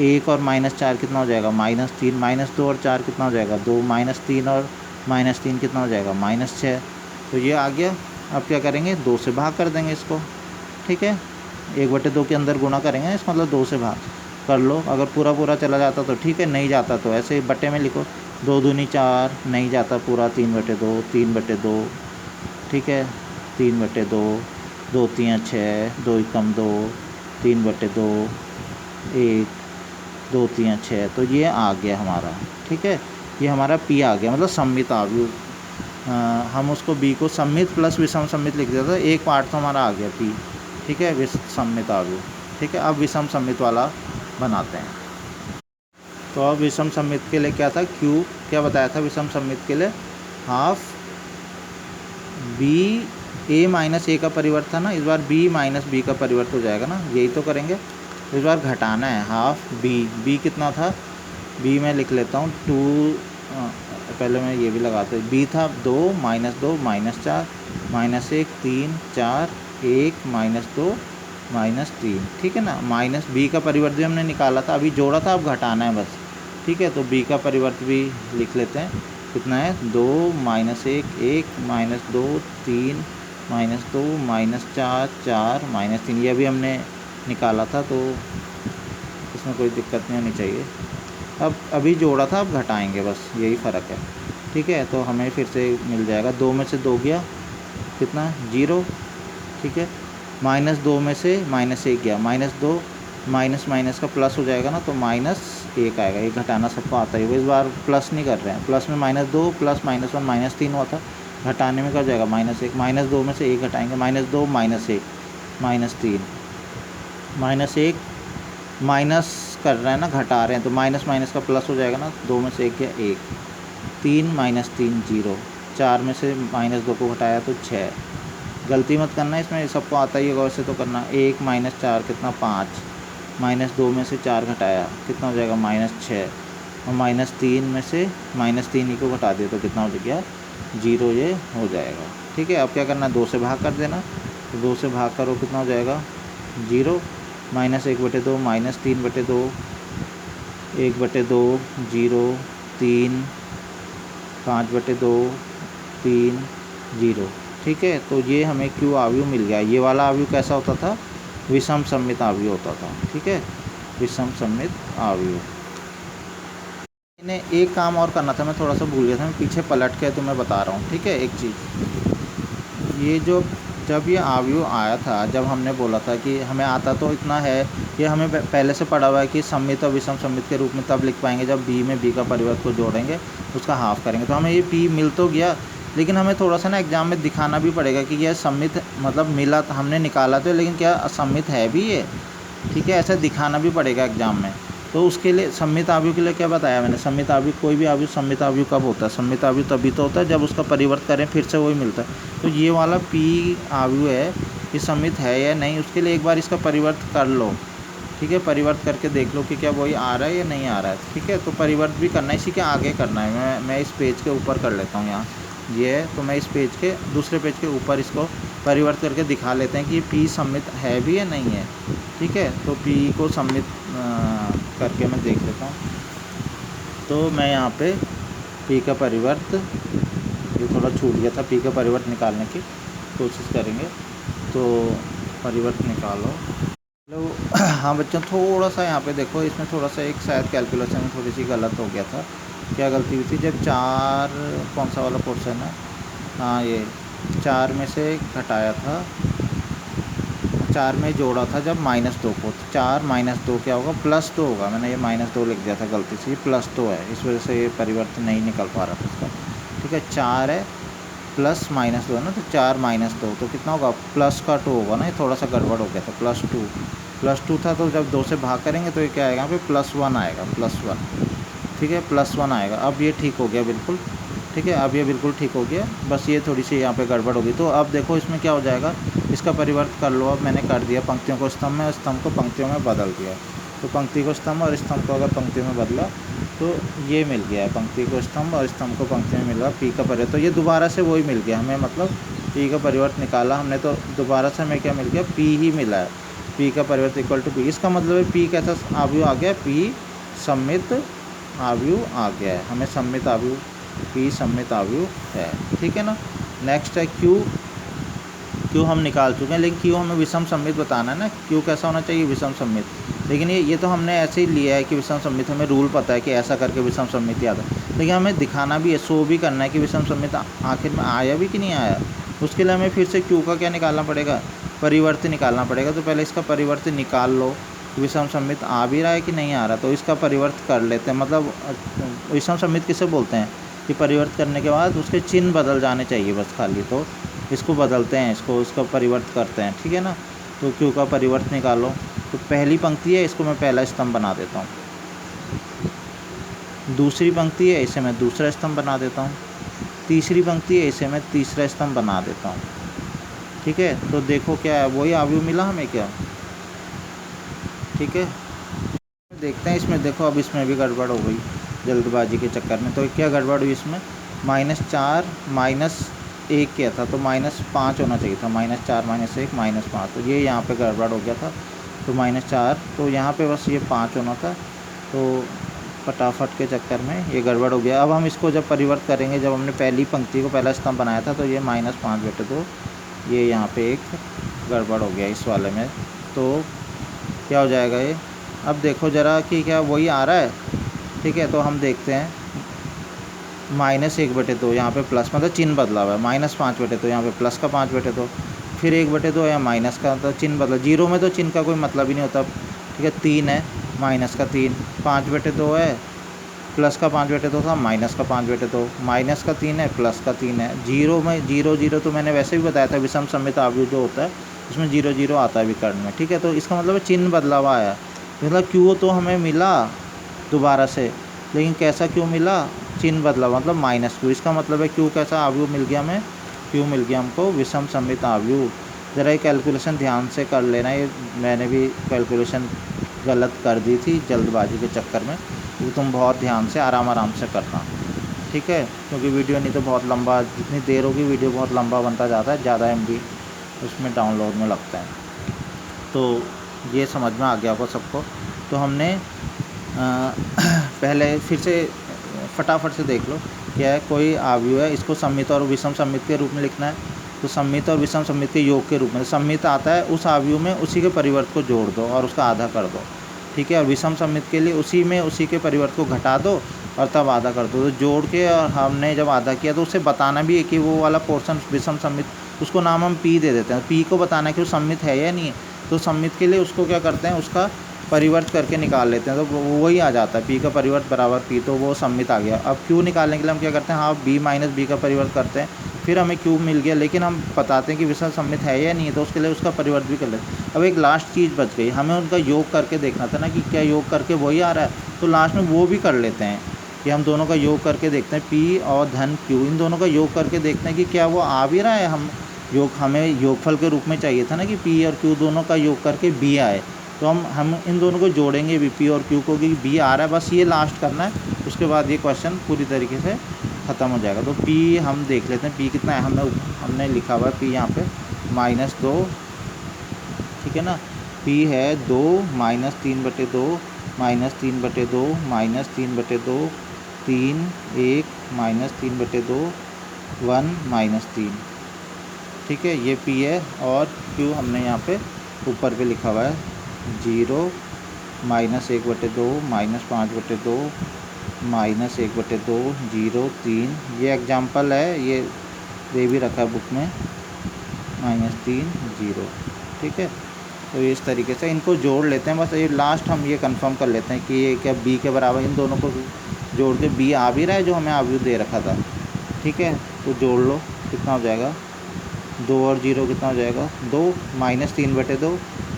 1 और माइनस 4 कितना हो जाएगा, माइनस 3, माइनस 2 और 4 कितना हो जाएगा, 2, माइनस 3 और माइनस 3 कितना हो जाएगा, माइनस 6। तो ये आ गया। अब क्या करेंगे, 2 से भाग कर देंगे इसको, ठीक है। 1/2 के अंदर गुणा करेंगे, इस मतलब 2 से भाग कर लो। अगर पूरा पूरा चला जाता तो ठीक है, नहीं जाता तो ऐसे ही बटे में लिखो, 2 दूनी 4, नहीं जाता पूरा, 3/2 3/2, ठीक है, 3/2, 2 3 6, 2 एकम 2, 3/2 1, 2 3 6। तो ये आ गया हमारा, ठीक है, ये हमारा पी आ गया, मतलब सममित आव्यूह। हम उसको बी को सममित प्लस विषम सममित लिख देते, एक पार्ट तो हमारा आ गया पी, ठीक है, सममित आव्यूह, ठीक है। अब विषम सममित वाला बनाते हैं। तो अब विषम सममित के लिए क्या था, क्यू क्या बताया था विषम सममित के लिए, हाफ बी ए माइनस ए का परिवर्त था ना, इस बार बी माइनस बी का परिवर्त हो जाएगा ना, यही तो करेंगे। इस बार घटाना है, हाफ बी कितना था, बी में लिख लेता हूँ 2, पहले मैं ये भी लगाता हूँ, बी था 2 minus 2 minus 4 minus 1 3 4 1 minus 2 minus 3, ठीक है ना। माइनस बी का परिवर्त भी हमने निकाला था, अभी जोड़ा था, अब घटाना है बस, ठीक है। तो बी का परिवर्त भी लिख लेते हैं, कितना है, 2 minus 1 1 minus 2 3 minus 2 minus 4 4 minus 3, ये भी हमने निकाला था, तो इसमें कोई दिक्कत नहीं होनी चाहिए। अब अभी जोड़ा था, अब घटाएंगे, बस यही फ़र्क है। ठीक है, तो हमें फिर से मिल जाएगा, 2 में से 2 गया कितना, 0। ठीक है, -2 में से -1 गया, -2, माइनस माइनस का प्लस हो जाएगा ना, तो -1 आएगा। ये घटाना सबको आता ही होगा, इस बार प्लस नहीं कर रहे हैं। प्लस में -2 प्लस -1 -3 हुआ था, घटाने में क्या हो जाएगा, -1। -2 में से 1 घटाएंगे, -2 -1 -3 -1, माइनस कर रहे हैं ना, घटा रहे हैं, तो माइनस माइनस का प्लस हो जाएगा ना, 2 में से 1 गया 1, 3 -3 0, 4 में से -2 को घटाया तो 6। गलती मत करना इसमें, सबको आता ही होगा वैसे तो करना। 1 -4 कितना, 5, -2 में से 4 घटाया कितना हो जाएगा, -6, और -3 में से -3 ही को घटा दिया तो कितना हो गया, 0, ये हो जाएगा। ठीक है, अब क्या करना, 2 से भाग कर देना, तो 2 से भाग करो कितना हो जाएगा, 0, -1/2 -3/2, 1/2 0, 3, 5/2 3 0। ठीक है, तो ये हमें क्यू आव्यूह मिल गया। ये वाला आव्यूह कैसा होता था, विषम सममित आव्यूह होता था। ठीक है, विषम सममित आव्यूह। इन्हें एक काम और करना था, मैं थोड़ा सा भूल गया था, मैं पीछे पलट के तुम्हें बता रहा हूँ। ठीक है, एक चीज़, ये जो जब ये आव्यूह आया था, जब हमने बोला था कि हमें आता तो इतना है, ये हमें पहले से पढ़ा हुआ है कि सममित और विषम सममित के रूप में तब लिख पाएंगे जब बी में बी का परिवर्त को जोड़ेंगे, उसका हाफ करेंगे, तो हमें ये पी मिल तो गया, लेकिन हमें थोड़ा सा ना एग्ज़ाम में दिखाना भी पड़ेगा कि यह सममित, मतलब मिला तो हमने निकाला तो, लेकिन क्या असममित है भी ये। ठीक है, ऐसा दिखाना भी पड़ेगा एग्ज़ाम में। तो उसके लिए सममित आव्यूह के लिए क्या बताया मैंने, सममित आव्यूह, कोई भी आव्यूह सममित आव्यूह कब होता है, सममित आव्यूह तभी तो होता है जब उसका परिवर्त करें फिर से वही मिलता है। तो ये वाला पी आव्यूह है, ये सममित है या नहीं, उसके लिए एक बार इसका परिवर्त कर लो। ठीक है, परिवर्त करके देख लो कि क्या वही आ रहा है या नहीं आ रहा है। ठीक है, तो परिवर्त भी करना है, इसी के आगे करना है। मैं इस पेज के ऊपर कर लेता हूँ, यहाँ ये है, तो मैं इस पेज के दूसरे पेज के ऊपर इसको परिवर्त करके दिखा लेते हैं कि ये पी सममित है भी या नहीं है। ठीक है, तो पी को सममित करके मैं देख लेता हूँ। तो मैं यहाँ पे पी का परिवर्त, ये थोड़ा छूट गया था, पी का परिवर्त निकालने की कोशिश करेंगे, तो परिवर्त निकालो। हेलो हाँ बच्चों, थोड़ा सा यहाँ पे देखो, इसमें थोड़ा सा एक शायद कैलकुलेशन में थोड़ी सी गलत हो गया था। क्या गलती हुई थी, जब 4, कौन सा वाला पोर्शन है, हाँ ये 4 में से घटाया था, 4 में जोड़ा था जब -2 को, 4 -2 क्या होगा, +2 होगा। मैंने ये -2 लिख दिया था गलती से, ये +2 है, इस वजह से ये परिवर्तन नहीं निकल पा रहा था इसका। ठीक है, 4 है प्लस -2 है ना, तो 4 -2 तो कितना होगा, प्लस का 2 होगा ना, ये थोड़ा सा गड़बड़ हो गया था, +2 था, तो जब 2 से भाग करेंगे तो ये क्या आएगा, यहाँ पे +1 आएगा, +1। ठीक है, +1 आएगा। अब ये ठीक हो गया बिल्कुल। ठीक है, अब ये बिल्कुल ठीक हो गया, बस ये थोड़ी सी यहाँ पे गड़बड़ होगी। तो अब देखो इसमें क्या हो जाएगा, इसका परिवर्त कर लो। अब मैंने कर दिया, पंक्तियों को स्तंभ में, स्तंभ को पंक्तियों में बदल दिया। तो पंक्ति को स्तंभ और स्तंभ को अगर पंक्ति में बदला तो ये मिल गया है, पंक्ति को स्तंभ और स्तंभ को पंक्ति में मिला पी का परिवर्त। तो ये दोबारा से वही मिल गया हमें, मतलब पी का परिवर्त निकाला हमने, तो दोबारा से हमें क्या मिल गया, पी ही मिला है। पी का परिवर्त इक्वल टू पी, इसका मतलब है पी कैसा आव्यूह आ गया, पी सममित आव्यूह आ गया है। हमें सममित आव्यूह, पी सममित आव्यूह है। ठीक है ना। नेक्स्ट है क्यू। क्यू हम निकाल चुके हैं, लेकिन क्यू हमें विषम सममित बताना है ना, क्यू कैसा होना चाहिए, विषम सममित। लेकिन ये तो हमने ऐसे ही लिया है कि विषम सममित, हमें रूल पता है कि ऐसा करके विषम सममित याद है, लेकिन हमें दिखाना भी है, शो भी करना है कि विषम सममित आखिर में आया भी कि नहीं आया। उसके लिए हमें फिर से क्यू का क्या निकालना पड़ेगा, परिवर्त निकालना पड़ेगा। तो पहले इसका परिवर्त निकाल लो, विषम सममित आ भी रहा है कि नहीं आ रहा, तो इसका परिवर्त कर लेते हैं। मतलब विषम सममित किसे बोलते हैं कि परिवर्त करने के बाद उसके चिन्ह बदल जाने चाहिए बस खाली, तो इसको बदलते हैं, इसका परिवर्त करते हैं। ठीक है ना। तो क्यू का परिवर्त निकालो। तो पहली पंक्ति है, इसको मैं पहला स्तंभ बना देता हूँ। दूसरी पंक्ति है, इसे मैं दूसरा स्तंभ बना देता हूँ। तीसरी पंक्ति है, इसे मैं तीसरा स्तंभ बना देता हूँ। ठीक है, तो देखो क्या है, वही आव्यूह मिला हमें क्या। ठीक है, देखते हैं इसमें। देखो अब इसमें भी गड़बड़ हो गई जल्दबाजी के चक्कर में। तो क्या गड़बड़ हुई इसमें, -4 -1 क्या था, तो -5 होना चाहिए था, -4 -1 -5, तो ये यहाँ पे गड़बड़ हो गया था। तो -4, तो यहाँ पे बस ये 5 होना था, तो फटाफट के चक्कर में ये गड़बड़ हो गया। अब हम इसको जब परिवर्त करेंगे, जब हमने पहली पंक्ति को पहला स्तंभ बनाया था, तो ये -5/2, ये यहाँ पे एक गड़बड़ हो गया इस वाले में। तो क्या हो जाएगा ये, अब देखो ज़रा कि क्या वही आ रहा है, ठीक है, तो हम देखते हैं -1/2 यहाँ पे प्लस मतलब चिन्ह बदला हुआ है, -5/2 यहाँ पे प्लस का 5/2, फिर 1/2 या माइनस का, तो चिन्ह बदला। जीरो में तो चिन्ह का कोई मतलब ही नहीं होता। ठीक है, 3 है माइनस का 3, 5/2 है प्लस का 5/2 था, माइनस का 5/2, माइनस का 3 है प्लस का 3 है। जीरो में जीरो जीरो तो मैंने वैसे भी बताया था, विषम सममित अवयव जो होता है उसमें 0 0 आता है विकर्ण में। ठीक है, तो इसका मतलब चिन्ह बदला हुआ है, मतलब क्यू तो हमें मिला दोबारा से, लेकिन कैसा क्यू मिला, चिन्ह बदला हुआ, मतलब -q। इसका मतलब है क्यू कैसा अवयव मिल गया हमें, क्यू मिल गया हमको विषम सममित अवयव। ज़रा ये कैलकुलेशन ध्यान से कर लेना, ये मैंने भी कैलकुलेशन गलत कर दी थी जल्दबाजी के चक्कर में, तो तुम बहुत ध्यान से आराम से करना। ठीक है, क्योंकि वीडियो नहीं तो बहुत लंबा, जितनी देर होगी वीडियो बहुत लंबा बनता जाता है, ज़्यादा MB उसमें डाउनलोड में लगता है। तो ये समझ में आ गया होगा सबको। तो हमने पहले फिर से फटाफट से देख लो, क्या है, कोई अवयव है, इसको सममित और विषम सममित के रूप में लिखना है। तो सममित और विषम सममित के योग के रूप में, सममित आता है उस अवयव में उसी के परिवर्त को जोड़ दो और उसका आधा कर दो। ठीक है, और विषम सममित के लिए उसी में उसी के परिवर्त को घटा दो और तब आधा कर दो। तो जोड़ के और हमने जब आधा किया तो उसे बताना भी है कि वो वाला पोर्शन विषम सममित, उसको नाम हम P दे देते हैं। P को बताना है कि वो सममित है या नहीं है। तो सममित के लिए उसको क्या करते हैं, उसका परिवर्त करके निकाल लेते हैं, तो वही आ जाता है P का परिवर्त बराबर P, तो वो सममित आ गया। अब Q निकालने के लिए हम क्या करते हैं, हाँ B - B का परिवर्त करते हैं, फिर हमें Q मिल गया, लेकिन हम बताते हैं कि विषम सममित है या नहीं है, तो उसके लिए उसका परिवर्त भी कर लेते हैं। अब एक लास्ट चीज़ बच गई, हमें उनका योग करके देखना था ना कि क्या योग करके वही आ रहा है, तो लास्ट में वो भी कर लेते हैं कि हम दोनों का योग करके देखते हैं, P और धन Q, इन दोनों का योग करके देखते हैं कि क्या वो आ भी रहा है। हम योग, हमें योगफल के रूप में चाहिए था ना कि P और Q दोनों का योग करके B आए, तो हम इन दोनों को जोड़ेंगे भी, P और Q को, कि B आ रहा है, बस ये लास्ट करना है। उसके बाद ये क्वेश्चन पूरी तरीके से ख़त्म हो जाएगा। तो P हम देख लेते हैं, P कितना है, हमने लिखा हुआ है P यहाँ पे -2। ठीक है ना, P है 2 -3/2 -3/2 -3/2 3 1 -3/2 1 -3। ठीक है, ये P है, और Q हमने यहाँ पे ऊपर पे लिखा हुआ है 0 -1/2 -5/2 -1/2 0 3। ये एग्जाम्पल है, ये दे भी रखा है बुक में, -3 0। ठीक है, तो इस तरीके से इनको जोड़ लेते हैं। बस ये लास्ट हम ये कंफर्म कर लेते हैं कि ये क्या B के बराबर, इन दोनों को जोड़ के B आ भी रहा है जो हमें अवयव दे रखा था। ठीक है, तो जोड़ लो, कितना हो जाएगा, 2 और 0 कितना हो जाएगा, 2 -3/2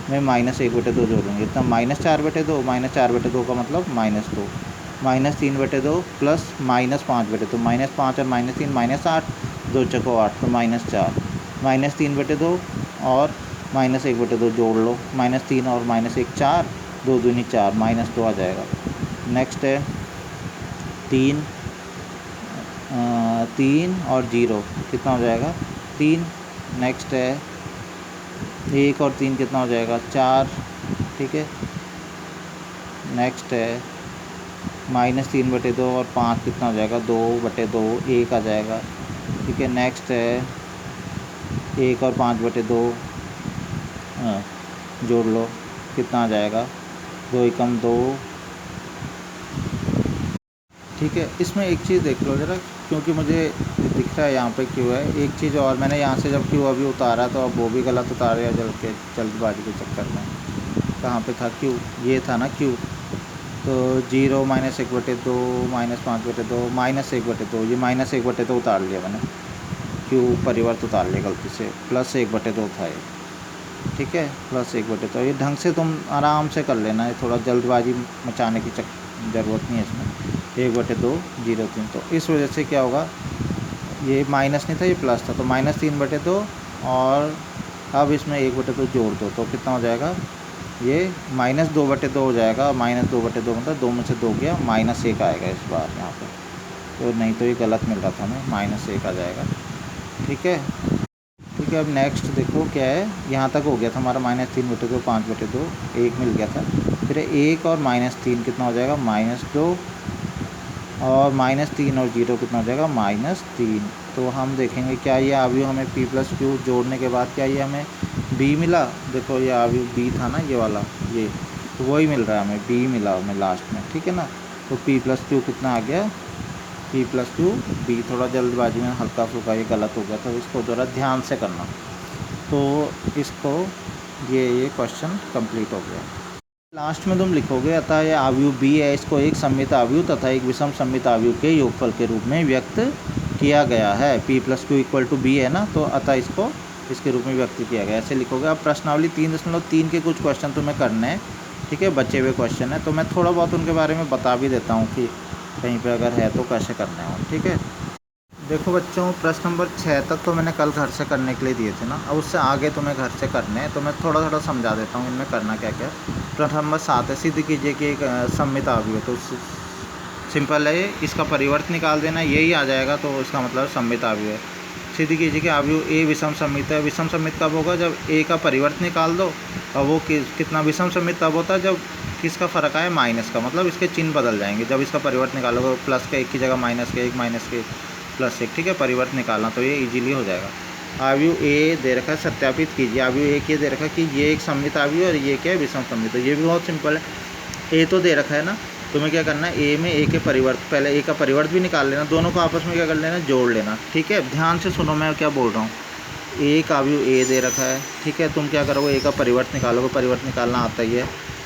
में -1/2 जोड़ेंगे, इतना -4/2, -4/2 का मतलब -2, -3/2 प्लस -5/2, -5 और -3 -8, 2 चौको 8, तो -4, -3/2 और -1/2 जोड़ लो, -3 और -1 4, 2 दूनी 4, -2 आ जाएगा। नेक्स्ट है 3 और 0 कितना हो जाएगा, 3। नेक्स्ट है 1 और 3 कितना हो जाएगा, 4। ठीक है, नेक्स्ट है -3/2 और 5 कितना हो जाएगा, 2/2, 1 आ जाएगा। ठीक है, नेक्स्ट है 1 और 5/2 जोड़ लो, कितना आ जाएगा, 2 एकम 2। ठीक है, इसमें एक चीज़ देख लो ज़रा, क्योंकि मुझे दिख रहा है यहाँ पे क्यू है। एक चीज़ और, मैंने यहाँ से जब क्यू अभी उतारा तो अब वो भी गलत उतारा जल्दबाजी के चक्कर में। कहाँ पे था क्यू, ये था ना क्यू, तो 0 -1/2 -5/2 -1/2, ये -1/2 उतार लिया मैंने, क्यू परिवर्त उतार लिया गलती से, +1/2 था ये। ठीक है, +1/2, ये ढंग से तुम आराम से कर लेना, ये थोड़ा जल्दबाजी मचाने की ज़रूरत नहीं है इसमें। 1/2 0 3, तो इस वजह से क्या होगा, ये माइनस नहीं था, ये प्लस था, तो -3/2, और अब इसमें 1/2 जोड़ दो, तो कितना हो जाएगा, ये -2/2 हो जाएगा। -2/2 मतलब 2 में से 2 गया, -1 आएगा इस बार यहाँ पे, तो नहीं तो ये गलत मिल रहा था हमें, -1 आ जाएगा। ठीक है, ठीक है, अब नेक्स्ट देखो क्या है, यहाँ तक हो गया था हमारा -3/2 5/2, 1 मिल गया था। फिर 1 और -3 कितना हो जाएगा, -2, और -3 और 0 कितना हो जाएगा, -3। तो हम देखेंगे क्या ये अवयव हमें P + Q जोड़ने के बाद क्या ये हमें B मिला। देखो ये अवयव B था ना, ये वाला, ये तो वही मिल रहा है हमें, B मिला हमें लास्ट में। ठीक है ना, तो p प्लस क्यू कितना आ गया, p प्लस क्यू b। थोड़ा जल्दबाजी में हल्का फुल्का ये गलत हो गया, तो इसको ज़रा ध्यान से करना। तो इसको ये क्वेश्चन कंप्लीट हो गया। लास्ट में तुम लिखोगे अतः ये अवयव b है, इसको एक सममित अवयव तथा एक विषम सममित अवयव के योगफल के रूप में व्यक्त किया गया है। p plus Q equal to b है ना, तो अतः इसको इसके रूप में व्यक्त किया गया, ऐसे लिखोगे। अब प्रश्नावली 3.3 के कुछ क्वेश्चन तुम्हें करने हैं, ठीक है, बचे हुए क्वेश्चन है, तो मैं थोड़ा बहुत उनके बारे में बता भी देता हूँ कि कहीं पे अगर है तो कैसे करने हो, ठीक है। देखो बच्चों, प्रश्न नंबर 6 तक तो मैंने कल घर से करने के लिए दिए थे ना, अब उससे आगे तुम्हें घर से करने हैं, तो मैं थोड़ा थोड़ा समझा देता हूँ इनमें करना क्या क्या। प्रश्न नंबर 7 है, सिद्ध कीजिए कि एक सममित अवयव है। तो सिंपल है, इसका परिवर्त निकाल देना, यही आ जाएगा, तो इसका मतलब सममित अवयव है। सिद्ध कीजिए कि अवयव ए विषम सममित है। विषम सममित कब होगा, जब ए का परिवर्त निकाल दो, और वो कितना विषम सममित तब होता है जब किसका फ़र्क आए, माइनस का, मतलब इसके चिन्ह बदल जाएंगे जब इसका परिवर्त निकालोगे, प्लस के 1 की जगह माइनस के 1, माइनस के प्लस 1, ठीक है, परिवर्त निकालना, तो ये इजीली हो जाएगा। अवयव ए दे रखा है, सत्यापित कीजिए। अवयव ए के दे रखा है कि ये एक सममित अवयव और ये क्या है, विषम सममित। तो ये भी बहुत सिंपल है। ए तो दे रखा है ना, तुम्हें क्या करना है, ए में ए के परिवर्त, पहले ए का परिवर्त भी निकाल लेना, दोनों को आपस में क्या कर लेना, जोड़ लेना, ठीक है। ध्यान से सुनो मैं क्या बोल रहा हूँ। एक अवयव ए दे रखा है, ठीक है, तुम क्या करोगे, ए का परिवर्त निकालोगे, परिवर्त निकालना आता ही है,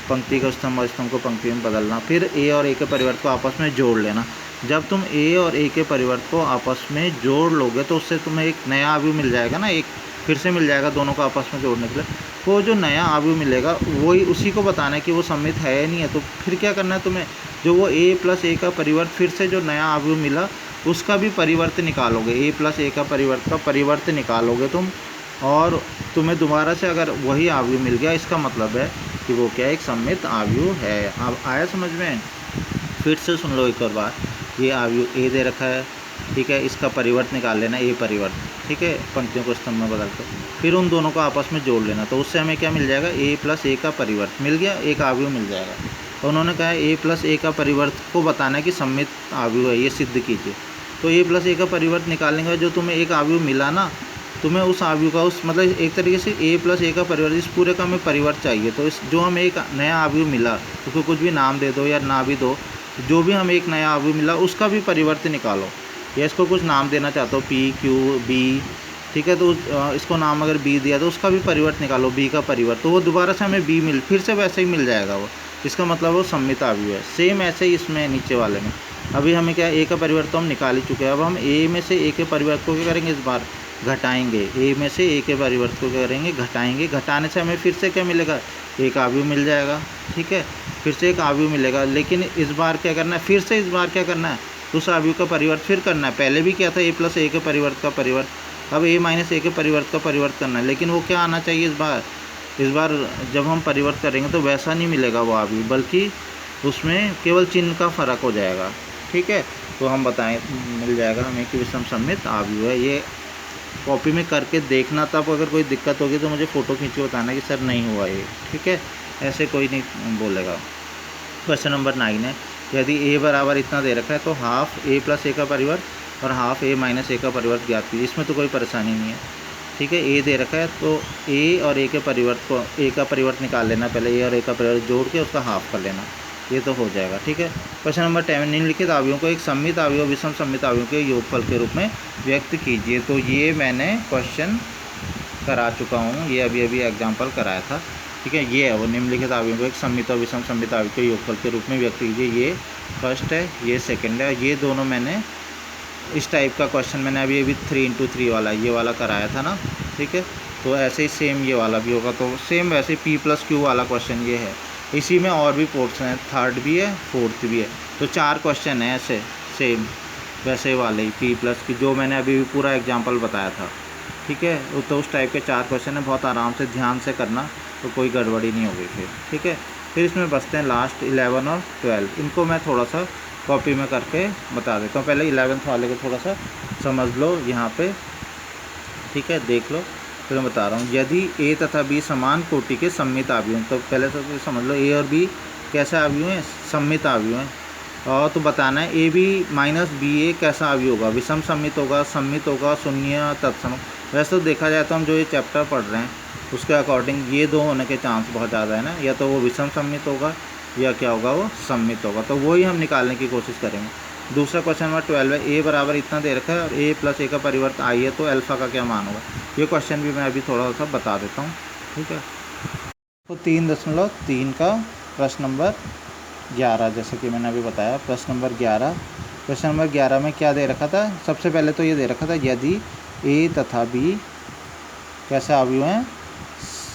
पंक्ति का स्तंभ और स्तंभ को पंक्ति में बदलना, फिर ए और ए के परिवर्त को आपस में जोड़ लेना। जब तुम ए और ए के परिवर्त को आपस में जोड़ लोगे तो उससे तुम्हें एक नया अवयव मिल जाएगा ना, एक फिर से मिल जाएगा दोनों को आपस में जोड़ने के लिए। वो जो नया अवयव मिलेगा वही उसी को बताना है कि वो सममित है या नहीं है। तो फिर क्या करना है तुम्हें, जो वो ए प्लस ए का परिवर्त फिर से जो नया अवयव मिला उसका भी परिवर्त निकालोगे, ए प्लस ए का परिवर्त निकालोगे तुम, और तुम्हें दोबारा से अगर वही अवयव मिल गया, इसका मतलब है कि वो क्या एक सममित अवयव है। अब आया समझ में? फिर से सुन लो एक और बार। ये अवयव ए दे रखा है, ठीक है, इसका परिवर्त निकाल लेना, ए परिवर्त, ठीक है, पंक्तियों को स्तंभ में बदल कर, फिर उन दोनों को आपस में जोड़ लेना, तो उससे हमें क्या मिल जाएगा, ए प्लस ए का परिवर्त मिल गया, एक अवयव मिल जाएगा। तो उन्होंने कहा ए प्लस ए का परिवर्त को बताना है कि सममित अवयव है, ये सिद्ध कीजिए। तो ए प्लस ए का परिवर्त निकालने का जो तुम्हें एक अवयव मिला ना, तुम्हें उस अवयव का उस मतलब एक तरीके से ए प्लस ए का परिवर्त, इस पूरे का हमें परिवर्त चाहिए। तो इस जो हमें एक नया अवयव मिला, उसको कुछ भी नाम दे दो या ना भी दो, जो भी हमें एक नया अवयव मिला उसका भी परिवर्त निकालो, या इसको कुछ नाम देना चाहते हो, पी क्यू बी, ठीक है, तो इसको नाम अगर बी दिया तो उसका भी परिवर्त निकालो, बी का परिवर्त, तो वो दोबारा से हमें बी फिर से वैसे ही मिल जाएगा वो, इसका मतलब वो सममित अवयव है। सेम ऐसे ही इसमें नीचे वाले में अभी हमें क्या, ए का परिवर्त तो हम निकाल ही चुके हैं, अब हम ए में से ए के परिवर्त को क्या करेंगे, इस बार घटाएंगे, ए में से ए के परिवर्त को क्या करेंगे, घटाएंगे, घटाने से हमें फिर से क्या मिलेगा, एक अवयव मिल जाएगा, ठीक है, फिर से एक अवयव मिलेगा। लेकिन इस बार क्या करना है, फिर से इस बार क्या करना है, उस अवयव का परिवर्त फिर करना है। पहले भी क्या था, ए प्लस ए के परिवर्त का परिवर्त, अब ए माइनस ए के परिवर्त का परिवर्त करना है, लेकिन वो क्या आना चाहिए इस बार जब हम परिवर्त करेंगे तो वैसा नहीं मिलेगा वो अवयव, बल्कि उसमें केवल चिन्ह का फ़र्क हो जाएगा, ठीक है। तो हम बताएं मिल जाएगा हमें कि विषम सममित अवयव है। ये कॉपी में करके देखना, तब अगर कोई दिक्कत होगी तो मुझे फ़ोटो खींच के बताना कि सर नहीं हुआ ये, ठीक है, ऐसे कोई नहीं बोलेगा। क्वेश्चन नंबर 9 है, यदि ए बराबर इतना दे रखा है तो हाफ ए प्लस ए का परिवर्त और हाफ ए माइनस ए का परिवर्त ज्ञात कीजिए। इसमें तो कोई परेशानी नहीं है, ठीक है। ए दे रखा है तो ए और ए के परिवर्त को, ए का परिवर्त निकाल लेना, पहले ए और ए का परिवर्त जोड़ के उसका हाफ कर लेना, ये तो हो जाएगा, ठीक है। क्वेश्चन नंबर 10, निम्नलिखित अवयवों को एक सममित अवयव विषम सममित अवयव के योगफल के रूप में व्यक्त कीजिए। तो ये मैंने क्वेश्चन करा चुका हूँ, ये अभी अभी एग्जाम्पल कराया था, ठीक है। ये है वो, निम्नलिखित अवयवों को एक सममित और विषम सममित अवयव के योगफल के रूप में व्यक्त कीजिए। ये फर्स्ट है, ये सेकंड है, ये दोनों मैंने इस टाइप का क्वेश्चन मैंने अभी 3x3 वाला ये वाला कराया था ना, ठीक है। तो ऐसे ही सेम ये वाला भी होगा, तो सेम वैसे पी प्लस क्यू वाला क्वेश्चन ये है। इसी में और भी पोर्शन है, थर्ड भी है, फोर्थ भी है, तो 4 क्वेश्चन है ऐसे सेम वैसे वाले ही पी प्लस की, जो मैंने अभी भी पूरा एग्जांपल बताया था, ठीक है। तो उस टाइप के 4 क्वेश्चन है, बहुत आराम से ध्यान से करना, तो कोई गड़बड़ी नहीं होगी फिर, ठीक है। फिर इसमें बचते हैं लास्ट 11 और 12, इनको मैं थोड़ा सा कॉपी में करके बता देता हूँ। पहले 11th वाले को थोड़ा सा समझ लो यहाँ पे, ठीक है, देख लो, फिर मैं बता रहा हूँ। यदि ए तथा बी समान कोटि के सममित अवयव हैं, तो पहले तो समझ लो ए और बी कैसा अवयव हैं, सममित अवयव हैं, और तो बताना है ए बी माइनस बी ए कैसा अवयव होगा, विषम सममित होगा, सममित होगा, शून्य, तत्सम। वैसे तो देखा जाए तो हम जो ये चैप्टर पढ़ रहे हैं उसके अकॉर्डिंग ये दो होने के चांस बहुत ज़्यादा है ना, या तो वो विषम सममित होगा या क्या होगा, वो सम्मित होगा। तो वही हम निकालने की कोशिश करेंगे। दूसरा क्वेश्चन नंबर 12 है, ए बराबर इतना दे रखा है और ए प्लस ए का परिवर्त आई है, तो अल्फ़ा का क्या मान होगा। ये क्वेश्चन भी मैं अभी थोड़ा सा बता देता हूँ, ठीक है। तो 3.3 का प्रश्न नंबर 11, जैसे कि मैंने अभी बताया, प्रश्न नंबर 11। प्रश्न नंबर 11 में क्या दे रखा था, सबसे पहले तो ये दे रखा था, यदि ए तथा बी कैसे अवयव हैं,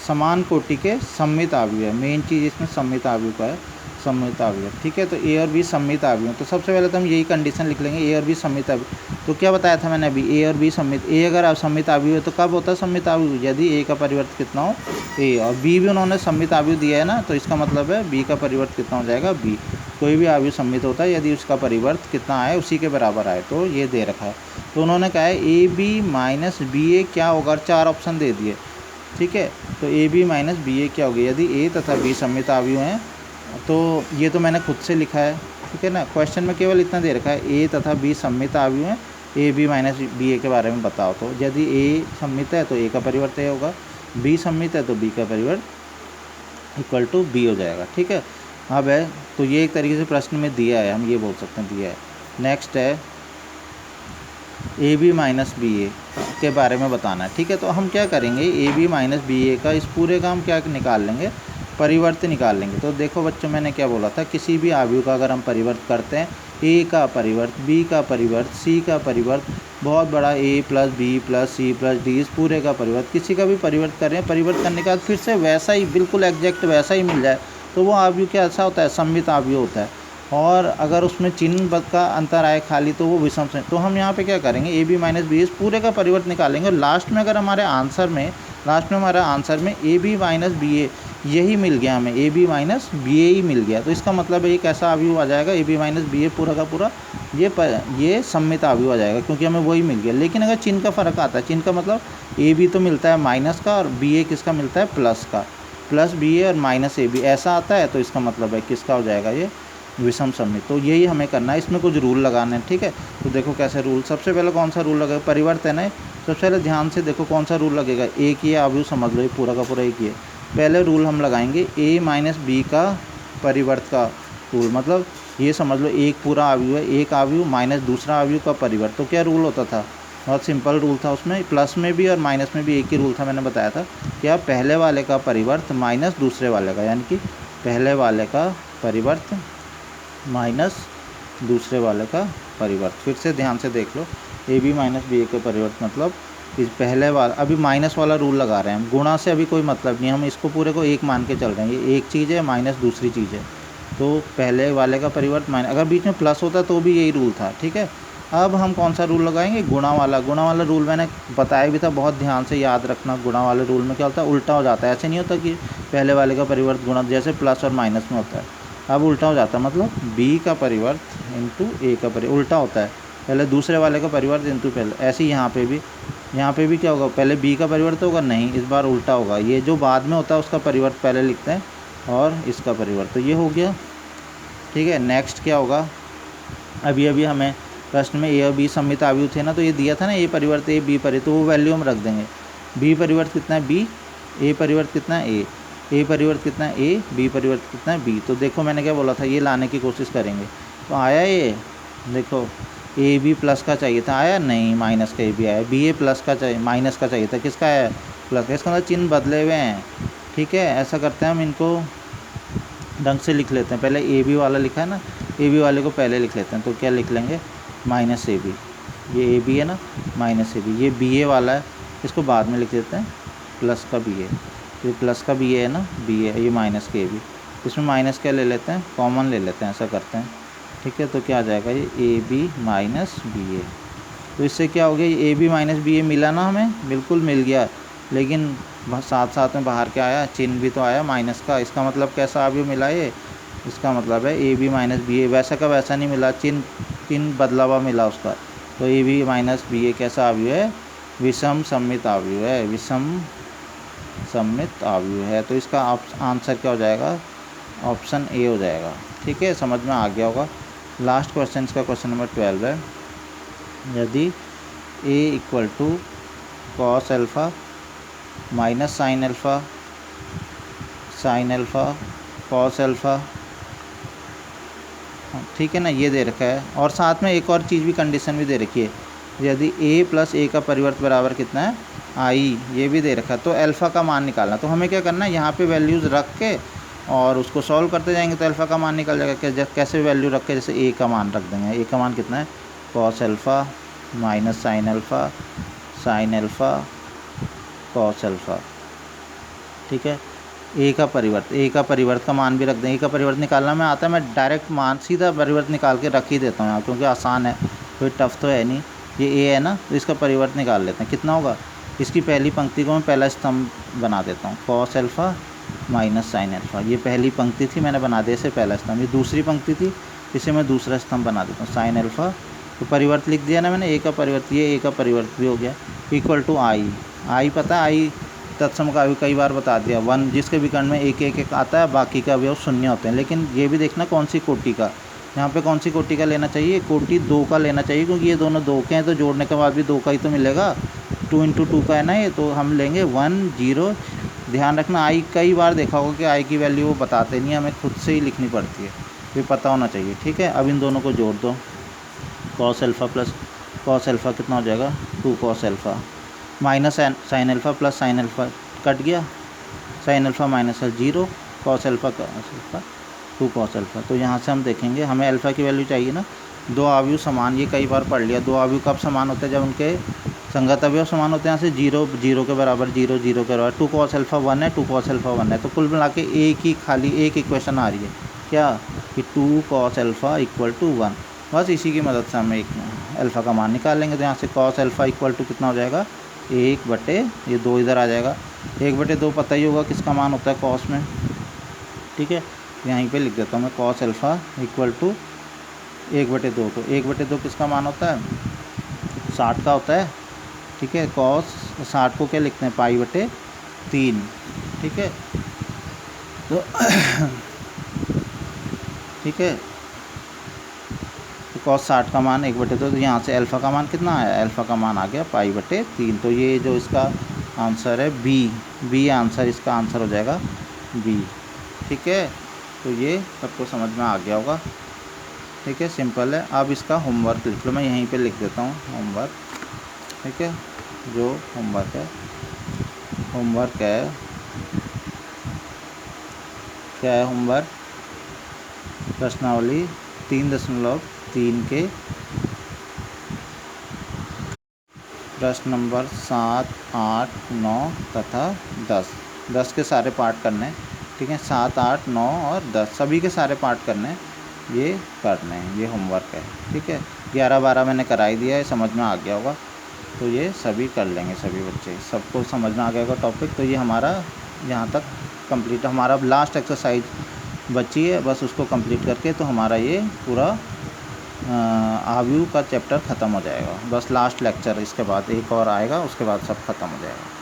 समान कोटि के सम्मित अवयव है। मेन चीज़ इसमें सम्मित अवयव का है, सम्मित अवयव, ठीक है। तो ए और बी सम्मित अवयव, तो सबसे पहले तो हम यही कंडीशन लिख लेंगे, ए और बी सम्मित अवयव। तो क्या बताया था मैंने अभी, ए और बी सम्मित, ए अगर आप सम्मित अवयव है तो कब होता है सम्मित अवयव, यदि ए का परिवर्त कितना हो, ए, और बी भी उन्होंने सम्मित अवयव दिया है ना, तो इसका मतलब है बी का परिवर्त कितना हो जाएगा, बी। कोई भी अवयव सम्मित होता है यदि उसका परिवर्त कितना आए, उसी के बराबर आए, तो ये दे रखा है। तो उन्होंने कहा है ए बी माइनस बी ए क्या होगा, 4 ऑप्शन दे दिए, ठीक है। तो ए बी माइनस बी ए क्या होगी, यदि ए तथा बी सम्मित अवयव हैं, तो ये तो मैंने खुद से लिखा है, ठीक है ना। क्वेश्चन में केवल इतना दे रखा है, ए तथा बी सम्मित अवयव हैं, ए बी माइनस बी ए के बारे में बताओ। तो यदि ए सम्मित है तो ए का परिवर्त ए होगा, बी सम्मित है तो बी का परिवर्त इक्वल टू बी हो जाएगा, ठीक है। अब है, तो ये एक तरीके से प्रश्न में दिया है, हम ये बोल सकते हैं दिया है। नेक्स्ट है, ए बी माइनस बी ए के बारे में बताना है, ठीक है। तो हम क्या करेंगे, ए बी माइनस बी ए का इस पूरे का हम क्या निकाल लेंगे, परिवर्त निकाल लेंगे। तो देखो बच्चों, मैंने क्या बोला था, किसी भी अवयव का अगर हम परिवर्त करते हैं, ए का परिवर्त, बी का परिवर्त, सी का परिवर्त, बहुत बड़ा A plus B plus C plus D, इस पूरे का परिवर्त, किसी का भी परिवर्त करें, परिवर्त करने के बाद फिर से वैसा ही बिल्कुल एग्जैक्ट वैसा ही मिल जाए, तो वो अवयव क्या ऐसा होता है, सम्मित अवयव होता है। और अगर उसमें चिन्ह का अंतर आए खाली, तो वो विषम से। तो हम यहाँ पे क्या करेंगे, ए बी माइनस बी इस पूरे का परिवर्त निकालेंगे, और लास्ट में अगर हमारे आंसर में, हमारा आंसर में ए बी माइनस बी ए यही मिल गया, हमें ए बी माइनस बी ए ही मिल गया, तो इसका मतलब है ये कैसा अवयव आ जाएगा, ए बी माइनस बी ए पूरा का पूरा ये सम्मित अवयव आ जाएगा, क्योंकि हमें वही मिल गया। लेकिन अगर चिन्ह का फ़र्क आता है, चिन्ह का मतलब ए बी तो मिलता है माइनस का, और बी ए किसका मिलता है, प्लस का, प्लस बी ए और माइनस ए बी ऐसा आता है, तो इसका मतलब है किसका हो जाएगा, ये विषम सम्मित। तो यही हमें करना है, इसमें कुछ रूल लगाने हैं, ठीक है। तो देखो कैसे रूल, सबसे पहले कौन सा रूल लगेगा, परिवर्तन है। सबसे पहले ध्यान से देखो कौन सा रूल लगेगा, एक ही अवयव समझ लो, ये पूरा का पूरा एक ही है। पहले रूल हम लगाएंगे ए माइनस बी का परिवर्त का रूल, मतलब ये समझ लो एक पूरा अवयव है, एक अवयव माइनस दूसरा अवयव का परिवर्त। तो क्या रूल होता था, बहुत सिंपल रूल था, उसमें प्लस में भी और माइनस में भी एक ही रूल था, मैंने बताया था। क्या, पहले वाले का परिवर्त माइनस दूसरे वाले का, यानी कि पहले वाले का परिवर्त माइनस दूसरे वाले का परिवर्त। फिर से ध्यान से देख लो, ए बी माइनस बी ए का परिवर्त मतलब इस पहले वाला, अभी माइनस वाला रूल लगा रहे हैं हम, गुणा से अभी कोई मतलब नहीं, हम इसको पूरे को एक मान के चल रहे हैं, ये एक चीज़ है माइनस दूसरी चीज़ है। तो पहले वाले का परिवर्त माइनस, अगर बीच में प्लस होता तो भी यही रूल था, ठीक है। अब हम कौन सा रूल लगाएंगे, गुणा वाला रूल मैंने बताया भी था, बहुत ध्यान से याद रखना। गुणा वाले रूल में क्या होता है, उल्टा हो जाता है, ऐसे नहीं होता कि पहले वाले का परिवर्त गुणा, जैसे प्लस और माइनस में होता है, अब उल्टा हो जाता है, मतलब बी का परिवर्त इंटू ए का परिवर्त, उल्टा होता है, पहले दूसरे वाले का परिवर्त इंटू पहले। ऐसे ही यहाँ पे भी क्या होगा, पहले बी का परिवर्त होगा, नहीं इस बार उल्टा होगा, ये जो बाद में होता है उसका परिवर्त पहले लिखते हैं, और इसका परिवर्त, तो ये हो गया, ठीक है। नेक्स्ट क्या होगा, अभी हमें प्रश्न में ए और बी सम्मित अवयव थे ना, तो ये दिया था ना, ए परिवर्त ए बी परिवर्त, तो वो वैल्यू हम रख देंगे। बी परिवर्त कितना है, बी, ए परिवर्त कितना है, ए परिवर्त कितना है, ए, बी परिवर्त कितना है, बी। तो देखो मैंने क्या बोला था, ये लाने की कोशिश करेंगे, तो आया ये, देखो ए बी प्लस का चाहिए था, आया नहीं, माइनस का ए बी आया, बी ए प्लस का चाहिए, माइनस का चाहिए था, किसका आया, प्लस का। इसका मतलब चिन्ह बदले हुए हैं, ठीक है। ऐसा करते हैं हम, इनको ढंग से लिख लेते हैं, पहले ए बी वाला लिखा है ना, ए बी वाले को पहले लिख लेते हैं, तो क्या लिख लेंगे, माइनस ए बी, ये ए बी है ना, माइनस ए बी, ये बी ए वाला है, इसको बाद में लिख देते हैं, प्लस का बी ए, ये प्लस का बी ए है ना, बी ए, ये माइनस के ए बी, इसमें माइनस क्या ले लेते हैं, कॉमन ले लेते हैं, ऐसा करते हैं, ठीक है। तो क्या आ जाएगा, ये ए बी माइनस बी ए। तो इससे क्या हो गया, ये ए बी माइनस बी ए मिला ना हमें, बिल्कुल मिल गया, लेकिन साथ साथ में बाहर क्या आया, चिन्ह भी तो आया माइनस का, इसका मतलब कैसा अवयव मिला ये, इसका मतलब है ए बी माइनस बी ए, वैसा का वैसा नहीं मिला, चिन्ह बदला हुआ मिला उसका। तो ए बी माइनस बी ए कैसा अवयव है, विषम सम्मित अवयव है, विषम सम्मित अवयव है। तो इसका आंसर क्या हो जाएगा, ऑप्शन ए हो जाएगा, ठीक है, समझ में आ गया होगा। लास्ट क्वेश्चन का क्वेश्चन नंबर 12 है, यदि A equal to cos alpha minus sine alpha cos alpha ठीक है ना, ये दे रखा है। और साथ में एक और चीज़ भी, कंडीशन भी दे रखी है, यदि a प्लस a का परिवर्त बराबर कितना है i, ये भी दे रखा है। तो अल्फ़ा का मान निकालना, तो हमें क्या करना है, यहाँ पे वैल्यूज़ रख के और उसको सॉल्व करते जाएंगे तो अल्फ़ा का मान निकल जाएगा। कैसे वैल्यू रख के, जैसे a का मान रख देंगे, a का मान कितना है cos alpha minus sine alpha cos alpha, ठीक है। a का परिवर्त का मान भी रख दें। a का परिवर्त निकालना में आता है, मैं डायरेक्ट मान सीधा परिवर्त निकाल के रख ही देता हूँ यहाँ, क्योंकि आसान है, कोई टफ तो है नहीं। ये a है ना, तो इसका परिवर्त निकाल लेते हैं, कितना होगा। इसकी पहली पंक्ति को मैं पहला स्तंभ बना देता हूँ, cos alpha minus sine alpha. ये पहली पंक्ति थी, मैंने बना दिया इसे पहला स्तंभ। ये दूसरी पंक्ति थी, इसे मैं दूसरा स्तंभ बना देता हूँ, साइन अल्फ़ा। तो परिवर्त लिख दिया ना मैंने, a का परिवर्त, ये a का परिवर्त भी हो गया, इक्वल टू आई पता है, आई तत्सम का अवयव कई बार बता दिया, 1 जिसके विकर्ण में एक आता है, बाकी का अवयव शून्य होते हैं। लेकिन ये भी देखना कौन सी कोटि का, यहाँ पे कौन सी कोटि का लेना चाहिए, कोटि 2 का लेना चाहिए, क्योंकि ये दोनों 2 के हैं, तो जोड़ने के बाद भी 2 का ही तो मिलेगा। 2 × 2 का है ना ये, तो हम लेंगे 1 0। ध्यान रखना, आई कई बार देखा होगा कि आई की वैल्यू वो बताते नहीं, हमें खुद से ही लिखनी पड़ती है, ये पता होना चाहिए, ठीक है। अब इन दोनों को जोड़ दो, cos alpha plus cos alpha कितना हो जाएगा 2 cos alpha minus sine alpha plus sine alpha cut गया, sine alpha minus 0, cos alpha 2 cos alpha. तो यहाँ से हम देखेंगे, हमें अल्फ़ा की वैल्यू चाहिए ना, दो अवयव समान, ये कई बार पढ़ लिया। दो अवयव कब समान होते हैं, जब उनके संगत अवयव समान होते हैं। यहाँ से 0 0 के बराबर 0 0 के बराबर, 2 कॉस अल्फ़ा 1 है, 2 कॉस अल्फ़ा 1 है। तो कुल मिला के एक ही खाली एक इक्वेशन आ रही है, क्या कि 2 कॉस अल्फ़ा इक्वल टू 1। बस इसी की मदद से हम एक अल्फ़ा का मान निकाल लेंगे। तो यहाँ से कॉस अल्फ़ा इक्वल टू कितना हो जाएगा 1/, ये 2 इधर आ जाएगा, 1/2 पता ही होगा किसका मान होता है कॉस में, ठीक है। यहीं पे लिख देता हूँ मैं, कॉस अल्फ़ा इक्वल टू 1/2। तो 1/2 किसका मान होता है 60 का होता है, ठीक है। कॉस 60 को क्या लिखते हैं π/3, ठीक है। तो ठीक है, तो कॉस 60 का मान 1/2। तो यहाँ से अल्फ़ा का मान कितना आया, अल्फ़ा का मान आ गया π/3। तो ये जो इसका आंसर है बी आंसर, इसका आंसर हो जाएगा बी, ठीक है। तो ये सबको समझ में आ गया होगा, ठीक है, सिंपल है। अब इसका होमवर्क लिख लो, मैं यहीं पे लिख देता हूँ होमवर्क, ठीक है। जो होमवर्क है क्या है होमवर्क, प्रश्नावली 3.3 के प्रश्न नंबर 7, 8, 9 तथा 10 के सारे पार्ट करने, ठीक है। 7, 8, 9 और 10 सभी के सारे पार्ट करने, ये करने हैं, ये होमवर्क है, ठीक है। 11, 12 मैंने करा ही दिया है, समझ में आ गया होगा। तो ये सभी कर लेंगे, सभी बच्चे, सबको समझ में आ गया होगा टॉपिक। तो ये हमारा यहाँ तक कंप्लीट, हमारा लास्ट एक्सरसाइज बची है, बस उसको कंप्लीट करके तो हमारा ये पूरा अवयव का चैप्टर ख़त्म हो जाएगा। बस लास्ट लेक्चर, इसके बाद एक और आएगा, उसके बाद सब ख़त्म हो जाएगा।